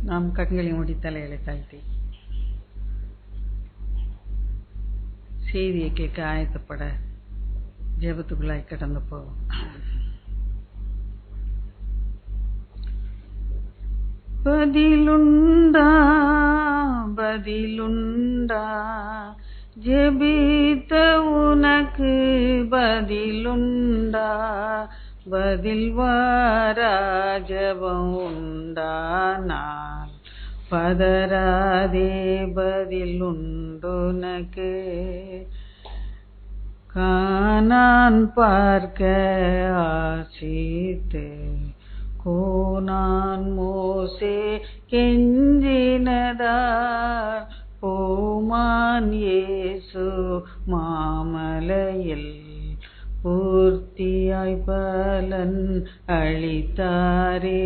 நாம் கண்களை மூடி தலைகளை தாழ்த்தி செய்தியை கேட்க ஆயத்தப்பட ஜெபத்துக்குள்ளாய் கடந்து போவோம். பதிலுண்டா பதிலுண்டா, ஜெபித்த உனக்கு பதிலுண்டா, பதில் வாரா ஜெபம் உண்டானால் பதராதே பதில் உண்டுனக்கு. கானான் பார்க்க ஆசித்து கோனான் மோசே கெஞ்சினதார், போமான் இயேசு மாமலையில் பூர்த்தியாய் பலன் அளித்தாரே.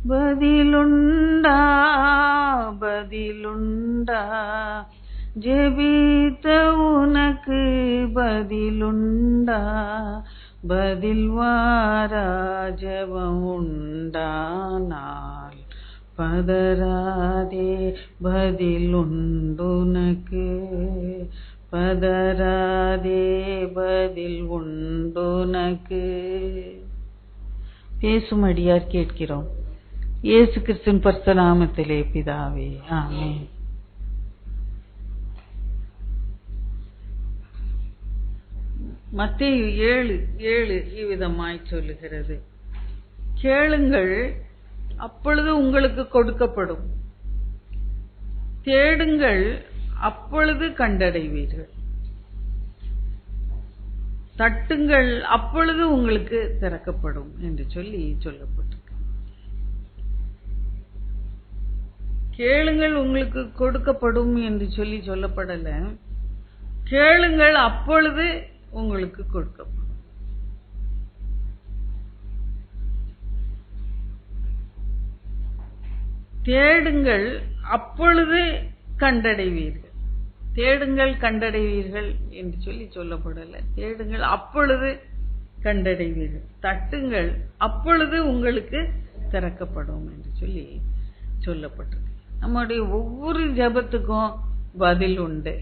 பதிலுண்டா பதிலுண்டா, ஜெபித்த உனக்கு பதிலுண்டா, பதில் வாரா ஜெபம் உண்டானால் பதராதே பதில் உண்டுனக்கு, பதராதே பதில் உண்டுனக்கு. பேசுமடியார் கேட்கிறோம். இயேசு கிறிஸ்துவின் பரிசுத்த நாமத்திலே பிதாவே, ஆமென். மத்தேயு 7:7 இவ்விதமாய் சொல்லுகிறது, கேளுங்கள் அப்பொழுது உங்களுக்கு கொடுக்கப்படும், தேடுங்கள் அப்பொழுது கண்டடைவீர்கள், தட்டுங்கள் அப்பொழுது உங்களுக்கு திறக்கப்படும் என்று சொல்லி சொல்லப்பட்டிருக்கு. கேளுங்கள் உங்களுக்கு கொடுக்கப்படும் என்று சொல்லி சொல்லப்படல, கேளுங்கள் அப்பொழுது உங்களுக்கு கொடுக்கப்படும். தேடுங்கள் அப்பொழுது கண்டடைவீர்கள், தேடுங்கள் கண்டடைவீர்கள் என்று சொல்லி சொல்லப்படல, தேடுங்கள் அப்பொழுது கண்டடைவீர்கள், தட்டுங்கள் அப்பொழுது உங்களுக்கு திறக்கப்படும் என்று சொல்லி சொல்லப்பட்டிருக்கு. நம்முடைய ஒவ்வொரு ஜெபத்துக்கும் பதில் உண்டு.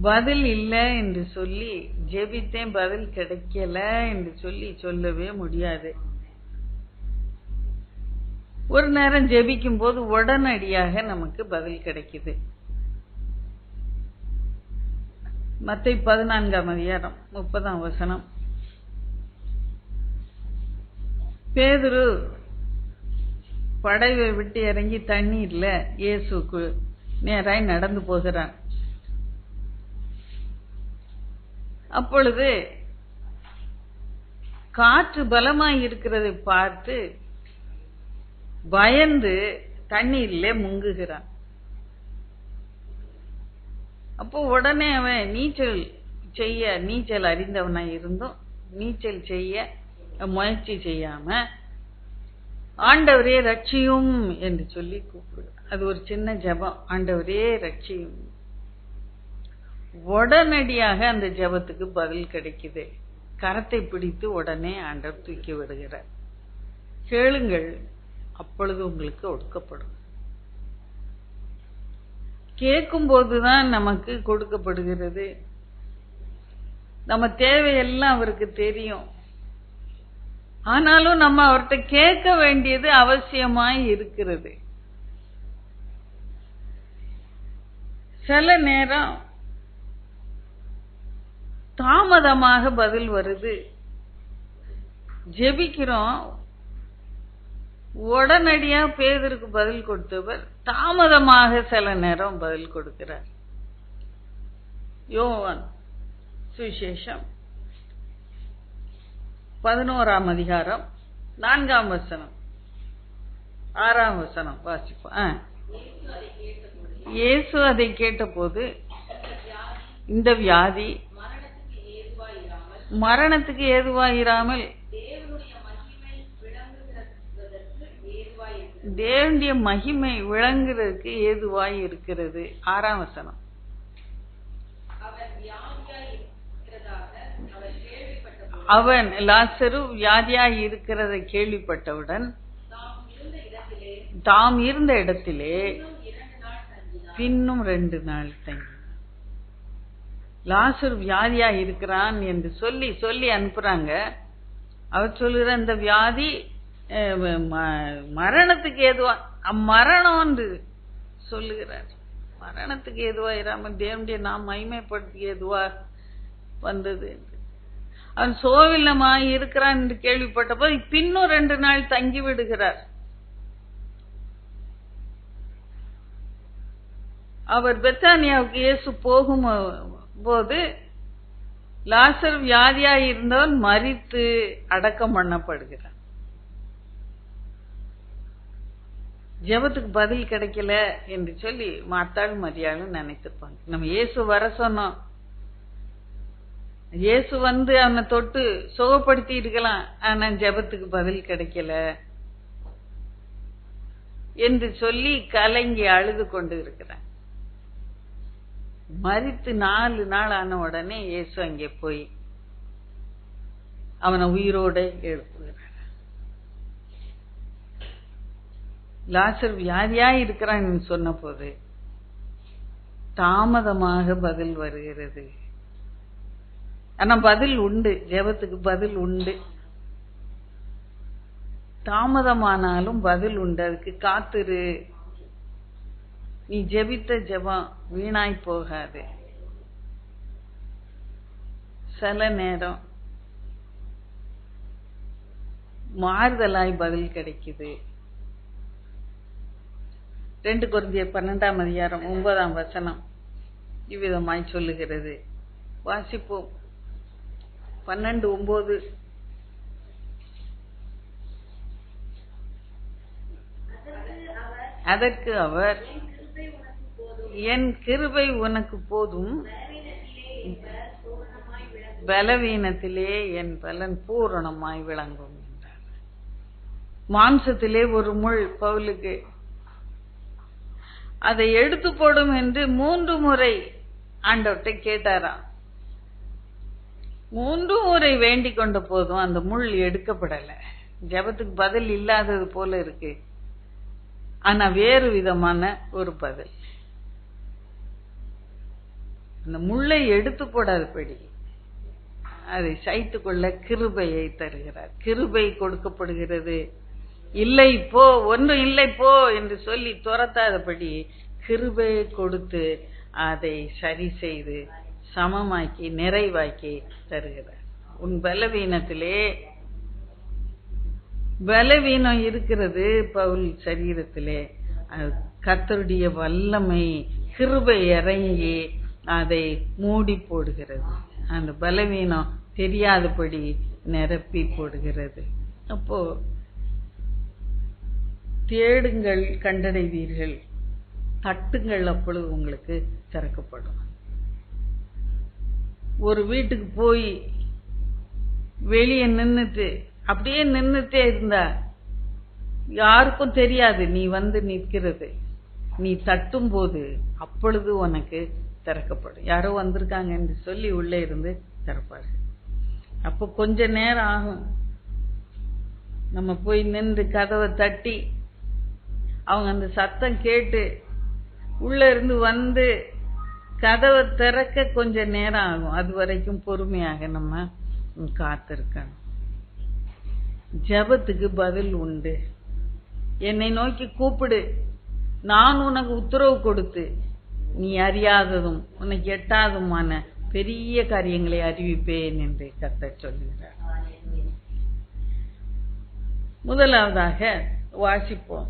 பதில் இல்லை என்று சொல்லி ஜெபித்தேன் பதில் கிடைக்கல என்று சொல்லி சொல்லவே முடியாது. ஒரு நேரம் ஜெபிக்கும் போது உடனடியாக நமக்கு பதில் கிடைக்குது. மத்தேயு 14:30 பேதுரு படவை விட்டு இறங்கி தண்ணீர்ல இயேசுக்கு நேராய் நடந்து போகிறான். அப்பொழுது காற்று பலமாய் இருக்கிறதை பார்த்து பயந்து தண்ணீரிலே முங்குகிறான். அப்போ உடனே அவன் நீச்சல் அறிந்தவனாய் இருந்தும் நீச்சல் செய்ய முயற்சி செய்யாம ஆண்டவரே ரட்சியும் என்று சொல்லி கூப்பிடு. அது ஒரு சின்ன ஜெபம், ஆண்டவரே ரட்சியும். உடனடியாக அந்த ஜெபத்துக்கு பதில் கிடைக்குது. கரத்தை பிடித்து உடனே ஆண்டவர் தூக்கி விடுகிறார். கேளுங்கள் அப்பொழுது உங்களுக்கு ஒடுக்கப்படும். கேட்கும் போதுதான் நமக்கு கொடுக்கப்படுகிறது. நம்ம தேவையெல்லாம் அவருக்கு தெரியும். ஆனாலும் நம்ம அவர்கிட்ட கேட்க வேண்டியது அவசியமாய் இருக்கிறது. சில நேரம் தாமதமாக பதில் வருது. ஜெபிக்கிறோம், உடனடியா பேதுருக்கு பதில் கொடுத்தவர் தாமதமாக சில நேரம் பதில் கொடுக்கிறார். யோவான் சுவிசேஷம் 11 4 6 வாசிப்போம். இயேசு அதை கேட்டபோது, இந்த வியாதி மரணத்துக்கு ஏதுவாயிராமல் தேவனுடைய மகிமை விளங்குறதுக்கு ஏதுவாய் இருக்கிறது. 6 அவன் லாசரு வியாதியாய் இருக்கிறதை கேள்விப்பட்டவுடன் தாம் இருந்த இடத்திலே பின்னும் 2 நாள் தங்கி. லாசர் வியாதியா இருக்கிறான் என்று சொல்லி சொல்லி அனுப்புறாங்க. அவர் சொல்லுற இந்த வியாதி மரணத்துக்கு ஏதுவா, மரணம் என்று சொல்லுகிறார். மரணத்துக்கு ஏதுவா இராம தேவனுடைய நாம் மகிமைப்படுத்தி ஏதுவா வந்தது. அவன் சோவில்லமாய் இருக்கிறான் என்று கேள்விப்பட்டபோது பின்னும் 2 நாள் தங்கி விடுகிறார். அவர் பெத்தானியாவுக்கு இயேசு போகும் போது லாசர் வியாதியாய் இருந்தவன் மரித்து அடக்கம் பண்ணப்படுகிறான். ஜெபத்துக்கு பதில் கிடைக்கல என்று சொல்லி மாத்தாள் மரியாளும் நினைத்திருப்பாங்க. நம்ம இயேசு வர சொன்னோம், இயேசு வந்து அவனை தொட்டு சுகப்படுத்தி இருக்கலாம், ஆனா ஜெபத்துக்கு பதில் கிடைக்கல என்று சொல்லி கலங்கி அழுது கொண்டு இருக்கிறான். மரித்து 4 நாள் ஆன உடனே இயேசு அங்கே போய் அவனை உயிரோட எழுப்புகிறார். லாசர் வியாதியா இருக்கிறான் சொன்ன போது தாமதமாக பதில் வருகிறது. ஆனா பதில் உண்டு, ஜெபத்துக்கு பதில் உண்டு. தாமதமானாலும் பதில் உண்டு, அதுக்கு காத்திரு. நீ ஜெபித்த ஜெபம் வீணாய் போகாது. சில நேரம் மாறுதலாய் பதில் கிடைக்குது. 2 கொரிந்தியர் 12ஆம் அதிகாரம் 9ஆம் வசனம் இவ்விதமாய் சொல்லுகிறது. வாசிப்போம். 12:9. அதற்கு அவர், என் கிருபை உனக்கு போதும், பலவீனத்திலே என் பலன் பூரணமாய் விளங்கும் என்றார். மாம்சத்திலே ஒரு முள் பவுலுக்கு, அதை எடுத்து போடும் என்று 3 முறை ஆண்டவர்கிட்ட கேட்டாராம். 3 முறை வேண்டிக் கொண்ட போதும் அந்த முள் எடுக்கப்படல. ஜெபத்துக்கு பதில் இல்லாதது போல இருக்கு, ஆனா வேறு விதமான ஒரு பதில். அந்த முள்ளை எடுத்து போடாதபடி அதை சைத்து கொள்ள கிருபையை தருகிறார். கிருபை கொடுக்கப்படுகிறது. இல்லை போ, ஒன்றும் இல்லை போ என்று சொல்லி துரத்தாதபடி கிருபையை கொடுத்து அதை சரி செய்து சமமாக்கி நிறைவாக்கி தருகிறார். உன் பலவீனத்திலே பலவீனம் இருக்கிறது பவுல் சரீரத்திலே, கர்த்தருடைய வல்லமை கிருபை இறங்கி அதை மூடி போடுகிறது. அந்த பலவீனம் தெரியாதபடி நிரப்பி போடுகிறது. அப்போ தேடுங்கள் கண்டடைவீர்கள், தட்டுங்கள் அப்பொழுது உங்களுக்கு திறக்கப்படும். ஒரு வீட்டுக்கு போய் வெளியே நின்னுட்டு அப்படியே நின்னுட்டே இருந்தா யாருக்கும் தெரியாது நீ வந்து நிற்கிறது. நீ தட்டும் போது அப்பொழுது உனக்கு திறக்கப்படும். யாரோ வந்திருக்காங்க என்று சொல்லி உள்ளே இருந்து திறப்பாரு. அப்போ கொஞ்ச நேரம் ஆகும். நம்ம போய் நின்று கதவை தட்டி அவங்க அந்த சத்தம் கேட்டு உள்ள இருந்து வந்து கதவை திறக்க கொஞ்ச நேரம் ஆகும். அது வரைக்கும் பொறுமையாக நம்ம காத்திருக்கணும். ஜெபத்துக்கு பதில் உண்டு. என்னை நோக்கி கூப்பிடு, நான் உனக்கு உத்தரவு கொடுத்து நீ அறியாததும் உனக்கு எட்டாததுமான பெரிய காரியங்களை அறிவிப்பேன் என்று கர்த்தர் சொல்லுகிறார். முதலாவதாக வாசிப்போம்.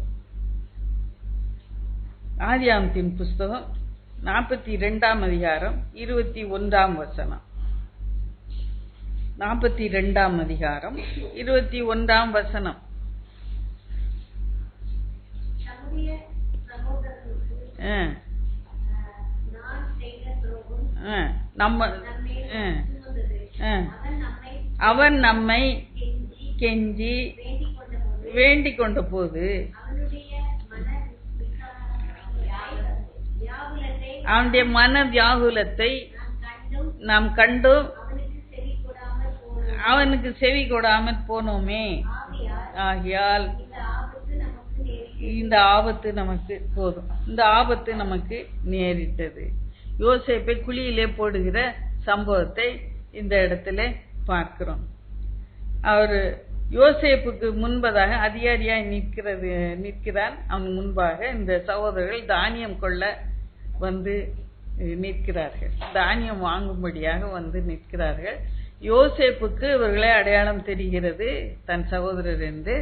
ஆதியாகமத்தின் புஸ்தகம் 42ஆம் அதிகாரம் 21ஆம் வசனம். 42ஆம் அதிகாரம் 21ஆம் வசனம். அவன் நம்மை கெஞ்சி வேண்டிக் கொண்ட போது அவனுடைய மன வியாகுலத்தை நாம் கண்டும் அவனுக்கு செவி கொடாமல் போனோமே. ஆகையால் இந்த ஆபத்து நமக்கு போதும், இந்த ஆபத்து நமக்கு நேரிட்டது. யோசேப்பை குழியிலே போடுகிற சம்பவத்தை இந்த இடத்துல பார்க்கிறோம். அவர் யோசேப்புக்கு முன்பதாக அதிகாரியாய் நிற்கிறான். அவன் முன்பாக இந்த சகோதரர்கள் தானியம் கொள்ள வந்து நிற்கிறார்கள், தானியம் வாங்கும்படியாக வந்து நிற்கிறார்கள். யோசேப்புக்கு இவர்களை அடையாளம் தெரிகிறது தன் சகோதரர் என்று.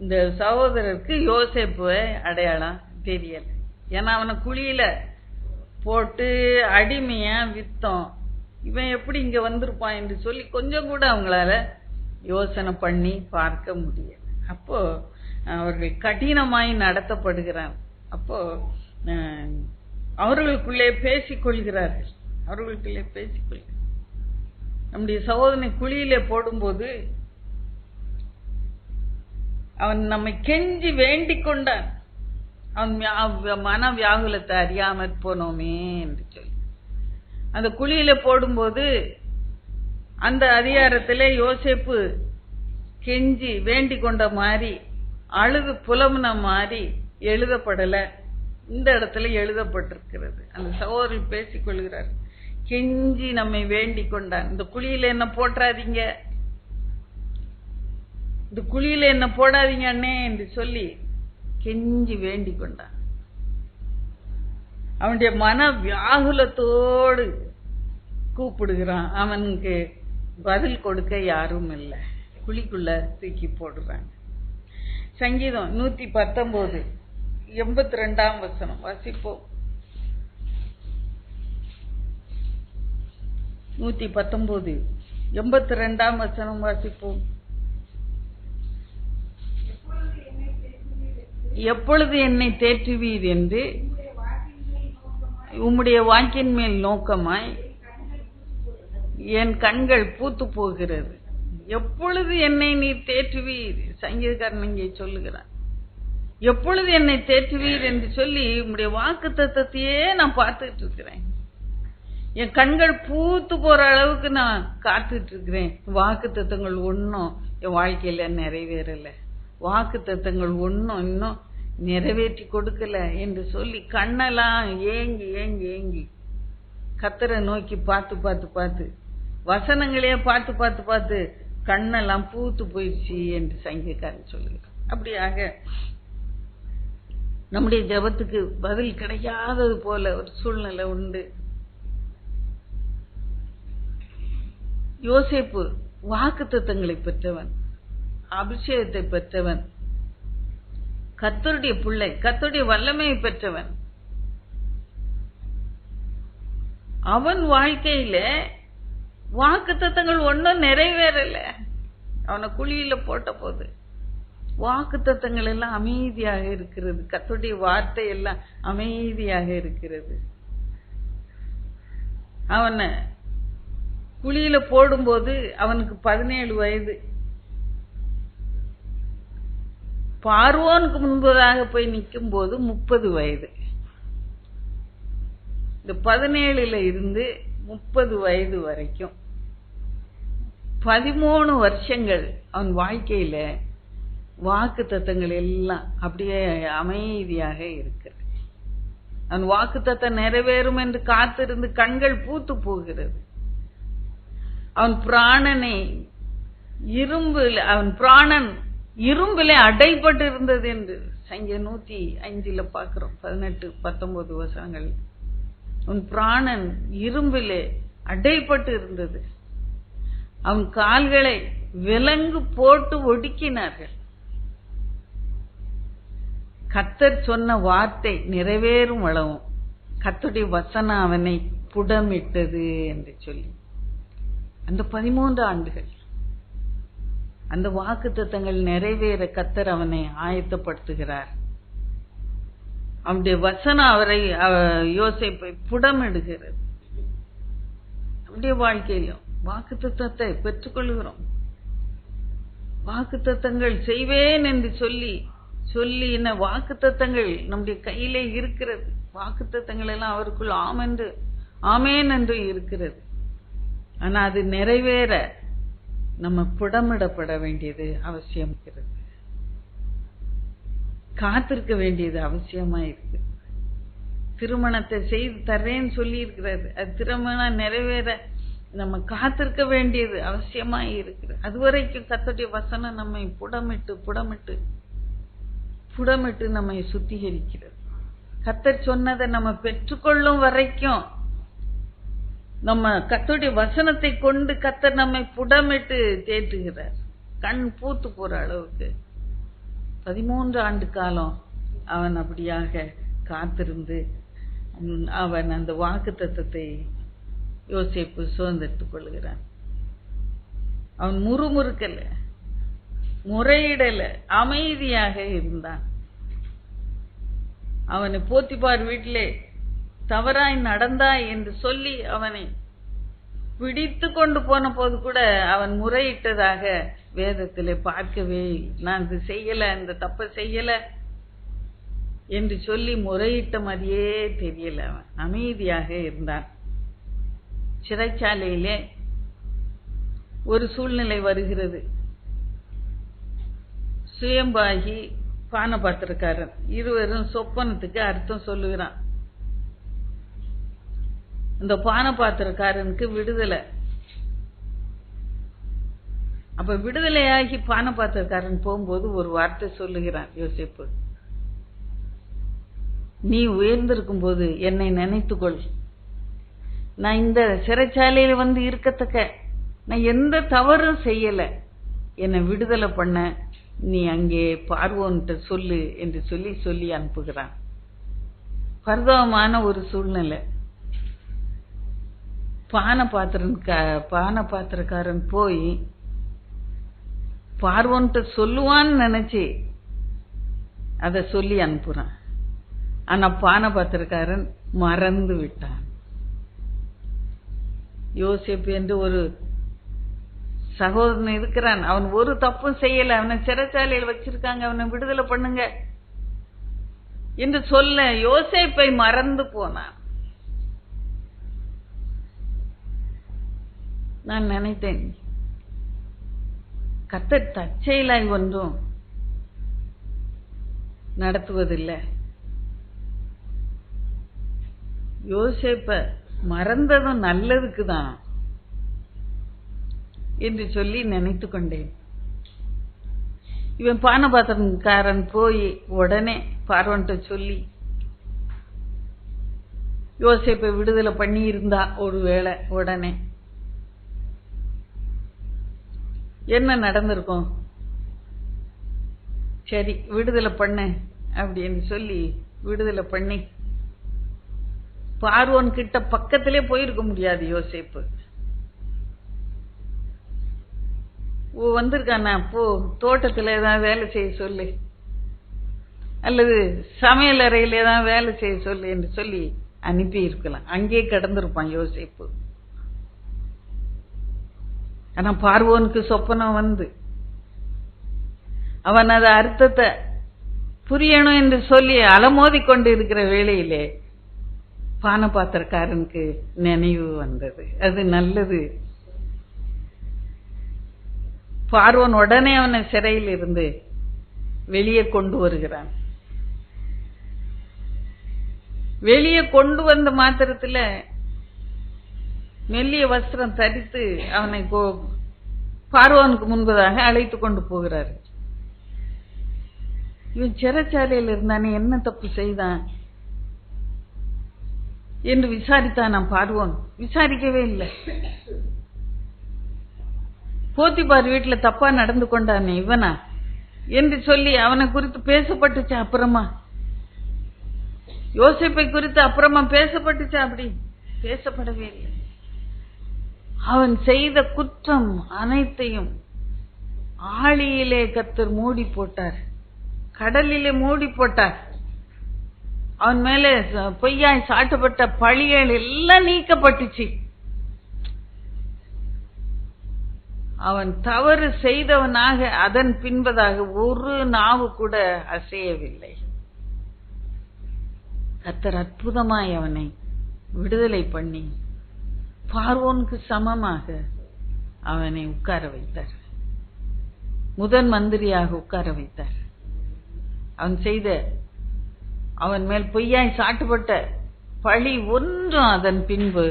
இந்த சகோதரருக்கு யோசேப்பு அடையாளம் தெரியல. ஏன்னா அவனை குழியில போட்டு அடிமையா வித்தோம், இவன் எப்படி இங்க வந்திருப்பான் என்று சொல்லி கொஞ்சம் கூட அவங்களால யோசனை பண்ணி பார்க்க முடியல. அப்போ அவர்கள் கடினமாய் நடத்தப்படுகிறான். அப்போ அவர்களுக்குள்ளே பேசிக்கொள்கிறார்கள். நம்முடைய சகோதரனை குழியிலே போடும்போது அவன் நம்மை கெஞ்சி வேண்டிக் கொண்டான். அவன் மன வியாகுலத்தை அறியாமற் போனோமே என்று சொல்லி அந்த குழியில போடும்போது அந்த அதிகாரத்திலே யோசேப்பு கெஞ்சி வேண்டிக் கொண்ட மாதிரி அழுது புலம்புன மாதிரி எழுதப்படல. இந்த இடத்துல எழுதப்பட்டிருக்கிறது. அந்த சகோதரர்கள் பேசிக்கொள்கிறார். கெஞ்சி நம்மை வேண்டிக் கொண்டான். இந்த குழியில என்ன போட்டாதீங்க, இந்த குழியில என்ன போடாதீங்க அண்ணே என்று சொல்லி கெஞ்சி வேண்டிக் கொண்டான். அவனுடைய மன வியாகுலத்தோடு கூப்பிடுகிறான். அவனுக்கு பதில் கொடுக்க யாரும் இல்லை. குழிக்குள்ள தூக்கி போடுறாங்க. சங்கீதம் 119 82ஆம் வசனம் வாசிப்போம். 119 82ஆம் வசனம் வாசிப்போம். எப்பொழுது என்னை தேற்றுவீர் என்று உம்முடைய வாக்கின் மேல் நோக்கமாய் என் கண்கள் பூத்து போகிறது. எப்பொழுது என்னை நீர் தேற்றுவீர், சங்கீதக்காரன் இங்கே சொல்லுகிறான். எப்பொழுது என்னை தேற்றுவீர் என்று சொல்லி உம்முடைய வாக்கு தத்தத்தையே நான் பார்த்துட்டு இருக்கிறேன். என் கண்கள் பூத்து போற அளவுக்கு நான் காத்துட்டு இருக்கிறேன். வாக்கு தத்தங்கள் ஒன்னும் என் வாழ்க்கையில நிறைவேறல, வாக்கு தத்தங்கள் ஒன்னும் இன்னும் நிறைவேற்றி கொடுக்கல என்று சொல்லி கண்ணெல்லாம் ஏங்கி ஏங்கி ஏங்கி கர்த்தரை நோக்கி பார்த்து பார்த்து பார்த்து வசனங்களே பார்த்து பார்த்து பார்த்து கண்ணெல்லாம் பூத்து போயிடுச்சு என்று சங்கீதக்காரன் சொல்லுகிறார். அப்படியாக நம்முடைய ஜெபத்துக்கு பதில் கிடைக்காதது போல ஒரு சூழ்நிலை உண்டு. யோசேப்பு வாக்குத்தத்தங்களை பெற்றவன், அபிஷேகத்தை பெற்றவன், கர்த்தருடைய பிள்ளை, கர்த்தருடைய வல்லமையை பெற்றவன். அவன் வாழ்க்கையில வாக்குத்தத்தங்கள் ஒன்னும் நிறைவேறல. அவனை குழியில போட்ட போது வாக்குத்தத்தங்கள் எல்லாம் அமைதியாக இருக்கிறது. கர்த்தருடைய வார்த்தை எல்லாம் அமைதியாக இருக்கிறது. அவனை குழியில போடும்போது அவனுக்கு 17 வயது. பார்வோனுக்கு முன்பதாக போய் நிற்கும் போது 30 வயது. இந்த 17ல இருந்து 30 வயது வரைக்கும் 13 வருஷங்கள் அவன் வாழ்க்கையில வாக்கு தத்தங்கள் எல்லாம் அப்படியே அமைதியாக இருக்கிறது. அவன் வாக்கு தத்தம் நிறைவேறும் என்று காத்திருந்து கண்கள் பூத்து போகிறது. அவன் பிராணனை அவன் பிராணன் இரும்பிலே அடைபட்டு இருந்தது என்று சங்கீதம் 105ல பார்க்கிறோம். 18, 19 வசனங்கள். அவன் பிராணன் இரும்பிலே அடைபட்டு இருந்தது. அவன் கால்களை விலங்கு போட்டு ஒடுக்கினார்கள். கர்த்தர் சொன்ன வார்த்தை நிறைவேறும் அளவும் கர்த்தருடைய வசனம் அவனை புடமிட்டது என்று சொல்லி அந்த 13 ஆண்டுகள் அந்த வாக்குத்தத்தங்கள் நிறைவேற கர்த்தர் அவனை ஆயத்தப்படுத்துகிறார். அவனுடைய வசனம் அவரை யோசேப்பை புடமிடுகிறது. நம்முடைய வாழ்க்கையிலும் வாக்குத்தத்தத்தை பெற்றுக்கொள்கிறோம். வாக்குத்தத்தங்கள் செய்வேன் என்று சொல்லி வாக்குத்தத்தங்கள் நம்முடைய கையிலே இருக்கிறது. வாக்குத்தத்தங்கள் எல்லாம் அவருக்குள் ஆமேன் என்று இருக்கிறது. ஆனா அது நிறைவேற நம்ம புடமிடப்பட வேண்டியது அவசியம் இருக்கிறது. காத்திருக்க வேண்டியது அவசியமா இருக்கு. திருமணத்தை செய்து தர்றேன்னு சொல்லி இருக்கிறது, அது திருமணம் நிறைவேற நம்ம காத்திருக்க வேண்டியது அவசியமா இருக்கு. அதுவரைக்கும் கர்த்தருடைய வசனம் நம்மை புடமிட்டு புடமிட்டு புடமிட்டு நம்மை சுத்திகரிக்கிறது. கர்த்தர் சொன்னதை நம்ம பெற்றுக்கொள்ளும் வரைக்கும் நம்ம கர்த்தருடைய வசனத்தை கொண்டு கர்த்தர் நம்மை புடமிட்டு தேற்றுகிறார். கண் பூத்து போற அளவுக்கு 13 ஆண்டு காலம் அவன் அப்படியாக காத்திருந்து அவன் அந்த வாக்குத்தத்தத்தை யோசேப்பு சுதந்திரத்துக் கொள்கிறான். அவன் முறுமுறுக்கல, முறையிடல, அமைதியாக இருந்தான். அவனை போத்திபார் வீட்டிலே தவறாய் நடந்தாய் என்று சொல்லி அவனை பிடித்து கொண்டு போன போது கூட அவன் முறையிட்டதாக வேதத்திலே பார்க்கவே இல்லை. நான் இது செய்யல, இந்த தப்ப செய்யல என்று சொல்லி முறையிட்ட மாதிரியே தெரியல. அவன் அமைதியாக இருந்தான். சிறைச்சாலையிலே ஒரு சூழ்நிலை வருகிறது. சுயம்பாகி பானபாத்திரக்காரன் இருவரும் சொப்பனத்துக்கு அர்த்தம் சொல்லுகிறான். இந்த பானபாத்திரக்காரனுக்கு விடுதலை. அப்ப விடுதலையாகி பானபாத்திரக்காரன் போகும்போது ஒரு வார்த்தை சொல்லுகிறான் யோசேப்பு, நீ உயர்ந்திருக்கும் போது என்னை நினைத்துக்கொள். நான் இந்த சிறைச்சாலையில வந்து இருக்கத்தக்க நான் எந்த தவறும் செய்யல, என்னை விடுதலை பண்ண நீ அங்கே பார்வோன்ட்ட சொல்லு என்று சொல்லி சொல்லி அனுப்புகிறான். பரிதாபமான ஒரு சூழ்நிலை. பானபாத்திரக்காரன் போய் பார்வோன்ட்ட சொல்லுவான்னு நினைச்சு அத சொல்லி அனுப்புறான். ஆனா பானபாத்திரக்காரன் மறந்து விட்டான். யோசேப்பு என்று ஒரு சகோதரன் இருக்கிறான். அவன் ஒரு தப்பும் செய்யல. அவனை சிறைச்சாலையில் வச்சிருக்காங்க, அவனை விடுதலை பண்ணுங்க என்று சொல்ல யோசேப்பை மறந்து போனான். நான் நினைத்தேன், கர்த்தர் தற்செயலாய் ஒன்றும் நடத்துவதில்லை. யோசேப்ப மறந்ததும் நல்லதுக்கு தான் என்று சொல்லி நினைத்து கொண்டேன். இவன் பானபாத்திரக்காரன் போய் உடனே பார்வன்ட்ட சொல்லி யோசேப்பை விடுதலை பண்ணி இருந்தா ஒருவேளை உடனே என்ன நடந்திருக்கும்? சரி விடுதலை பண்ண அப்படின்னு சொல்லி விடுதலை பண்ணி பார்வோன் கிட்ட பக்கத்திலே போயிருக்க முடியாது யோசேப்பு. வந்திருக்கானா, போ தோட்டத்துல ஏதாவது வேலை செய்ய சொல்லு, அல்லது சமையல் அறையில ஏதாவது வேலை செய்ய சொல்லு என்று சொல்லி அனுப்பி இருக்கலாம். அங்கே கடந்திருப்பான் யோசேப்பு. ஆனா பார்வோனுக்கு சொப்பனம் வந்து அவன் அது அர்த்தத்தை புரியணும் என்று சொல்லி அலமோதி கொண்டு இருக்கிற வேளையிலே பானபாத்திரக்காரனுக்கு நினைவு வந்தது. அது நல்லது. பார்வோன் உடனே அவனை சிறையில் இருந்து வெளியே கொண்டு வருகிறான். வெளியே கொண்டு வந்த மாத்திரத்துல மெல்லிய வஸ்திரம் தரித்து அவனை பார்வோனுக்கு முன்பதாக அழைத்து கொண்டு போகிறார். இவன் சிறைச்சாலையில் இருந்தானே, என்ன தப்பு செய்தான் என்று விசாரித்தான். பார்வோன் விசாரிக்கவே இல்லை. போத்திபார் வீட்டுல தப்பா நடந்து கொண்டானே இவனா என்று சொல்லி அவனை குறித்து பேசப்பட்டுச்சா? அப்புறமா யோசேப்பை குறித்து அப்புறமா பேசப்பட்டுச்சா? அப்படி பேசப்படவே இல்லை. அவன் செய்த குற்றம் அனைத்தையும் ஆழியிலே கர்த்தர் மூடி போட்டார், கடலிலே மூடி போட்டார். அவன் மேலே பொய்யாய் சாட்டப்பட்ட பழிகள் எல்லாம் நீக்கப்பட்டுச்சு. அவன் தவறு செய்தவனாக அதன் பின்பதாக ஒரு நாவு கூட அசையவில்லை. கர்த்தர் அற்புதமாய் அவனை விடுதலை பண்ணி பார்வோனுக்கு சமமாக அவனை உட்கார வைத்தார், முதன் மந்திரியாக உட்கார வைத்தார். அவன் மேல் பொய்யாய் சாட்டுப்பட்ட பழி ஒன்றும் அதன் பின்பு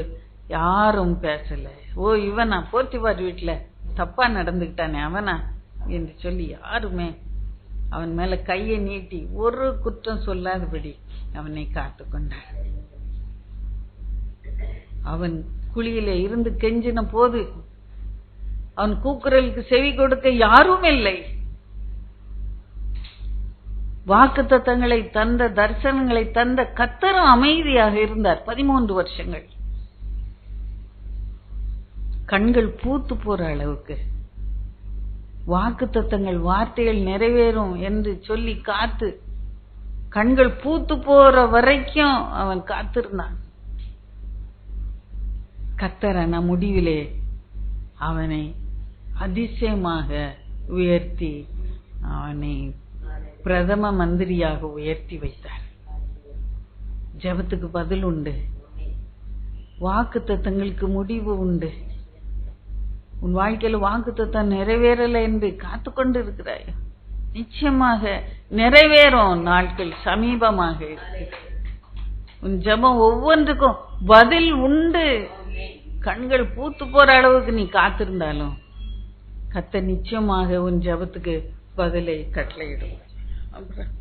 யாரும் பேசல. ஓ, இவனா போத்திபார் வீட்டுல தப்பா நடந்துகிட்டானே அவனா என்று சொல்லி யாருமே அவன் மேல கையை நீட்டி ஒரு குற்றம் சொல்லாதபடி அவனை காத்து கொண்டார். அவன் குழியில இருந்து கெஞ்சின போது அவன் கூக்குரலுக்கு செவி கொடுக்க யாரும் இல்லை. வாக்குத்தத்தங்களை தந்த, தரிசனங்களை தந்த கர்த்தரும் அமைதியாக இருந்தார் 13 வருஷங்கள். கண்கள் பூத்து போற அளவுக்கு வாக்குத்தத்தங்கள், வார்த்தைகள் நிறைவேறும் என்று சொல்லி காத்து கண்கள் பூத்து போற வரைக்கும் அவன் காத்திருந்தான். கர்த்தர் முடிவிலே அவனை அதிசயமாக உயர்த்தி அவனை பிரதம மந்திரியாக உயர்த்தி வைத்தார். ஜெபத்துக்கு பதில் உண்டு, வாக்குத்தத்தங்களுக்கு முடிவு உண்டு. உன் வாழ்க்கையில வாக்குத்தத்தம் நிறைவேறல என்று காத்து கொண்டு இருக்கிறாய், நிச்சயமாக நிறைவேறும் நாட்கள் சமீபமாக இருக்கு. உன் ஜெபம் ஒவ்வொன்றுக்கும் பதில் உண்டு. கண்கள் பூத்து போற அளவுக்கு நீ காத்திருந்தாலும் கர்த்தர் நிச்சயமாக உன் ஜெபத்துக்கு பதிலை கட்டளையிடும். அப்புறம்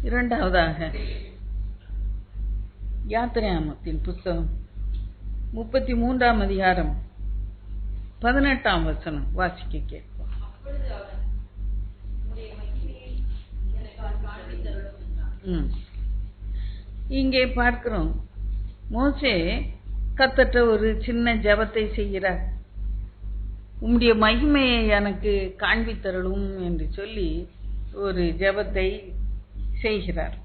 இரண்டாவதாக யாத்திராகமத்தின் புத்தகம் 33ஆம் அதிகாரம் 18ஆம் வசனம் வாசிக்க கேட்போம். இங்கே பார்க்கிறோம், மோசே கர்த்தர்ட்ட ஒரு சின்ன ஜெபத்தை செய்கிறார். உம்முடைய மகிமையை எனக்கு காண்பித்தருளும் என்று சொல்லி ஒரு ஜெபத்தை செய்கிறார்.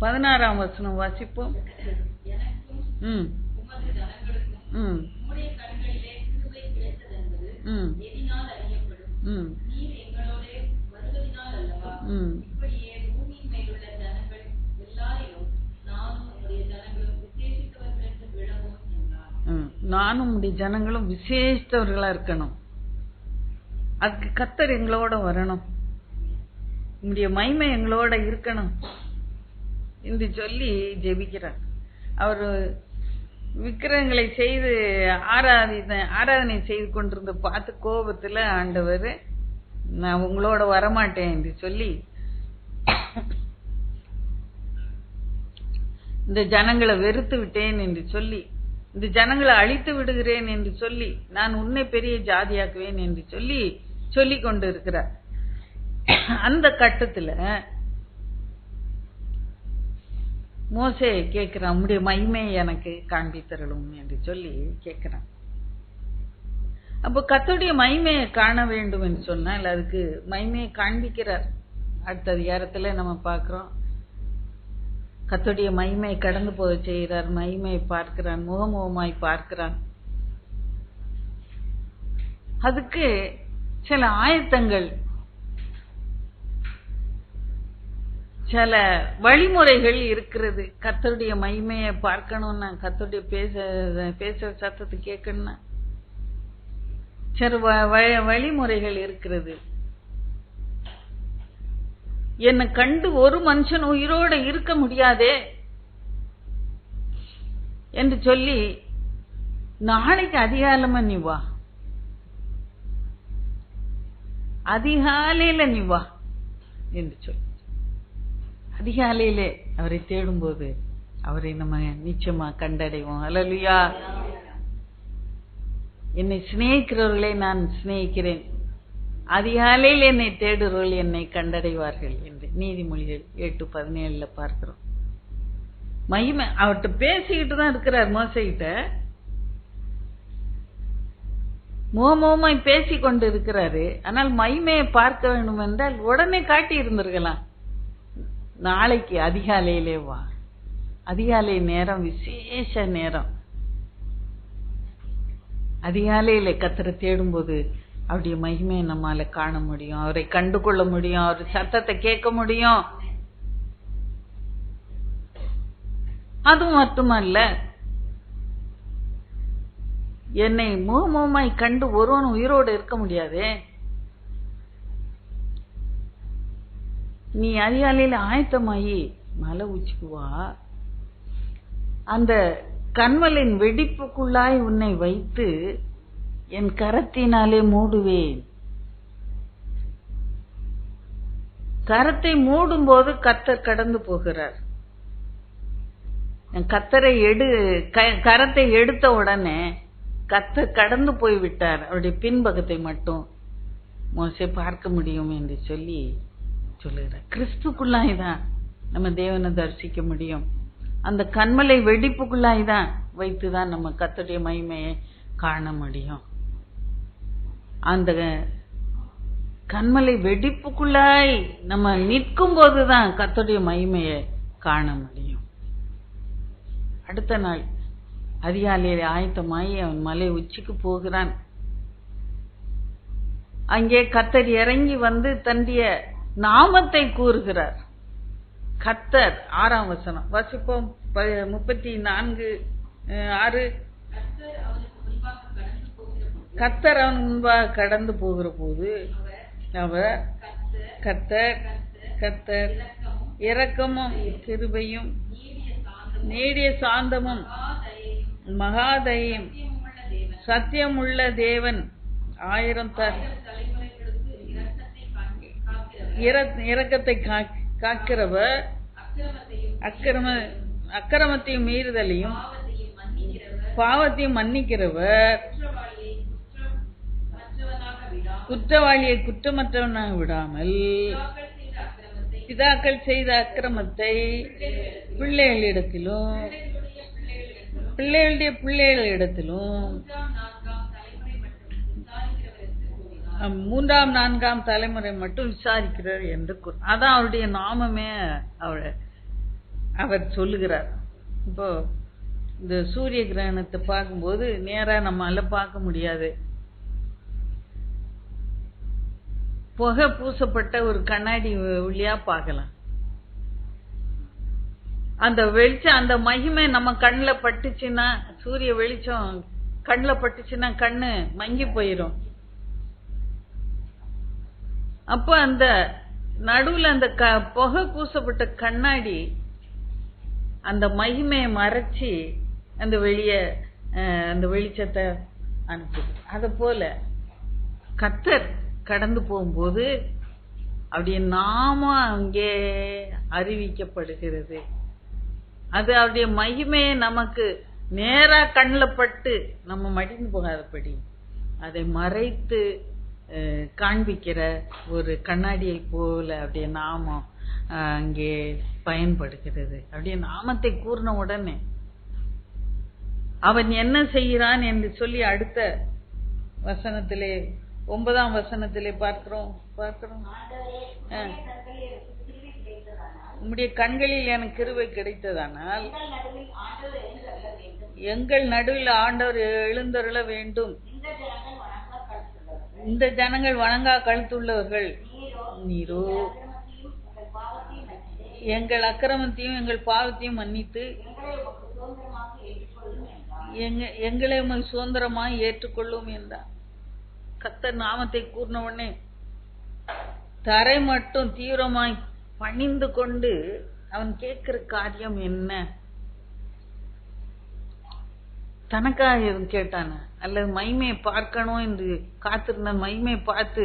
பதினாறாம் வசனம் வாசிப்போம். நானும் உடைய ஜனங்களும் விசேஷித்தவர்களா இருக்கணும். அதுக்கு கர்த்தர் எங்களோட வரணும், உங்களுடைய மகிமை எங்களோட இருக்கணும் என்று சொல்லி ஜெபிக்கிறார். அவர் விக்கிரகங்களை செய்து ஆராதனை செய்து கொண்டிருந்த பார்த்து கோபத்துல ஆண்டவர், நான் உங்களோட வரமாட்டேன் என்று சொல்லி இந்த ஜனங்களை வெறுத்து விட்டேன் என்று சொல்லி, இந்த ஜனங்களை அழித்து விடுகிறேன் என்று சொல்லி, நான் உன்னை பெரிய ஜாதியாக்குவேன் என்று சொல்லி கொண்டு இருக்கிறார். அந்த கட்டத்துல மோசே கேட்கிறான், உம்முடைய மகிமையை எனக்கு காண்பித்தருளும் என்று சொல்லி கேட்கிறான். அப்போ கர்த்தருடைய மகிமையை காண வேண்டும் என்று சொன்னால் அதுக்கு மகிமையை காண்பிக்கிறார். அடுத்த அதிகாரத்துல நம்ம பார்க்கிறோம், கர்த்தருடைய மகிமையை கடந்து போக செய்கிறார், மகிமையை பார்க்கிறான், முகமுகமாய் பார்க்கிறான். அதுக்கு சில ஆயத்தங்கள், சில வழிமுறைகள் இருக்கிறது. கர்த்தருடைய மகிமையை பார்க்கணும்னா, கர்த்தருடைய பேசுற சத்தத்தை கேட்கணும்னா சில வழிமுறைகள் இருக்கிறது. என்னை கண்டு ஒரு மனுஷன் உயிரோட இருக்க முடியாதே என்று சொல்லி, நாளைக்கு அதிகாலமா நீ வா, அதிகாலையில நீ வா என்று சொல்லி, அதிகாலையிலே அவரை தேடும்போது அவரை நம்ம நிச்சயமா கண்டடைவோம். அல்லேலூயா. என்னை சிநேகிக்கிறவர்களை நான் சிநேகிக்கிறேன், அதிகாலையில் என்னை தேடுறவர்கள் என்னை கண்டடைவார்கள் என்று நீதிமொழிகள் 8:17 பார்க்கிறோம். மகிமை அவர்கிட்ட பேசிக்கிட்டு தான் இருக்கிறார். மோசைகிட்ட முகமுகமாய் பேசி கொண்டு இருக்கிறாரு. ஆனால் மகிமையை பார்க்க வேண்டும் என்றால் உடனே காட்டி இருந்திருக்கலாம். நாளைக்கு அதிகாலையிலே வா, அதிகாலை நேரம் விசேஷ நேரம். அதிகாலையில கர்த்தரை தேடும்போது அவருடைய மகிமையை நம்மால காண முடியும், அவரை கண்டு கொள்ள முடியும், அவர் சத்தத்தை கேட்க முடியும். அது மட்டுமல்ல, என்னை முகமுகமாய் கண்டு ஒருவன் உயிரோடு இருக்க முடியாதே. நீ அதிகாலையில் ஆயத்தமாயி மலை உச்சிக்கு வா, அந்த கண்மலின் வெடிப்புக்குள்ளாய் உன்னை வைத்து என் கரத்தினாலே மூடுவேன். கரத்தை மூடும் போது கர்த்தர் கடந்து போகிறார். கரத்தை எடுத்த உடனே கர்த்தர் கடந்து போய்விட்டார். அவருடைய பின்பக்கத்தை மட்டும் மோசே பார்க்க முடியும் என்று சொல்லி சொல்லுகிறார். கிறிஸ்துக்குள்ளாய்தான் நம்ம தேவனை தரிசிக்க முடியும். அந்த கண்மலை வெடிப்புக்குள்ளாய்தான் வைத்துதான் நம்ம கர்த்தருடைய மகிமையை காண முடியும். அந்த கண்மலை வெடிப்புக்குள்ளாய் நம்ம நிற்கும் போதுதான் கர்த்தருடைய மகிமையை காண முடியும். அடுத்த நாள் அதிகாலையில் ஆயத்தமாயி அவன் மலை உச்சிக்கு போகிறான். அங்கே கர்த்தர் இறங்கி வந்து தன்னுடைய நாமத்தை கூறுகிறார். கர்த்தர் 6ஆம் வசனம் வாசிப்போம். 34:6. கர்த்தர் அவன் முன்பாக கடந்து போகிற போது அவர் கர்த்தர் இரக்கமும் கிருபையும் நீடிய சாந்தமும் மகாதயம் சத்தியமுள்ள தேவன், 1000 இரக்கத்தை காக்கிறவர், அக்கிரமத்தையும் மீறுதலையும் பாவத்தையும் மன்னிக்கிறவர், குற்றவாளியை குற்றமற்றவனாக விடாமல் பிதாக்கள் செய்த அக்கிரமத்தை பிள்ளைகளிடத்திலும் பிள்ளைகளுடைய பிள்ளைகளிடத்திலும் 3ஆம் 4ஆம் தலைமுறை மட்டும் விசாரிக்கிறார் என்று அதான் அவருடைய நாமமே. அவர் சொல்லுகிறார். இப்போ இந்த சூரிய கிரகணத்தை பார்க்கும்போது நேரா நம்மால பார்க்க முடியாது. புகை பூசப்பட்ட ஒரு கண்ணாடி வழியா பார்க்கலாம். அந்த வெளிச்சம், அந்த மகிமை நம்ம கண்ணில் பட்டுச்சுன்னா, சூரிய வெளிச்சம் கண்ணில் பட்டுச்சுன்னா கண்ணு மங்கி போயிடும். அப்ப அந்த நடுவுல அந்த புகை பூசப்பட்ட கண்ணாடி அந்த மகிமையை மறைச்சி அந்த அந்த வெளிச்சத்தை அனுப்புது. அது போல கர்த்தர் கடந்து போகும்போது அவருடைய நாமம் அங்கே அறிவிக்கப்படுகிறது. அது அவருடைய மகிமையை நமக்கு நேரா கண்ணில் பட்டு நம்ம மடிந்து போகாதபடி அதை மறைத்து காண்பிக்கிற ஒரு கண்ணாடியை போல அவருடைய நாமம் அங்கே பயன்படுகிறது. அவருடைய நாமத்தை கூறின உடனே அவன் என்ன செய்கிறான் என்று சொல்லி அடுத்த வசனத்திலே 9ஆம் வசனத்திலே பார்க்கிறோம். உம்முடைய கண்களில் எனக்கு கிருபை கிடைத்ததானால் எங்கள் நடுவில் ஆண்டவர் எழுந்தருள வேண்டும். இந்த ஜனங்கள் வணங்கா கழுத்துள்ளவர்கள், நீரோ எங்கள் அக்கிரமத்தையும் எங்கள் பாவத்தையும் மன்னித்து எங்களை உமது சுதந்திரமாய் ஏற்றுக்கொள்ளும் என்றார். கர்த்தர் நாமத்தை கூறின உடனே தரை மட்டும் தீவிரமாய் பணிந்து கொண்டு அவன் கேட்கிற காரியம் என்ன? தனக்காக எதுவும் கேட்டான அல்லது மகிமையை பார்க்கணும் என்று காத்திருந்த மகிமையை பார்த்து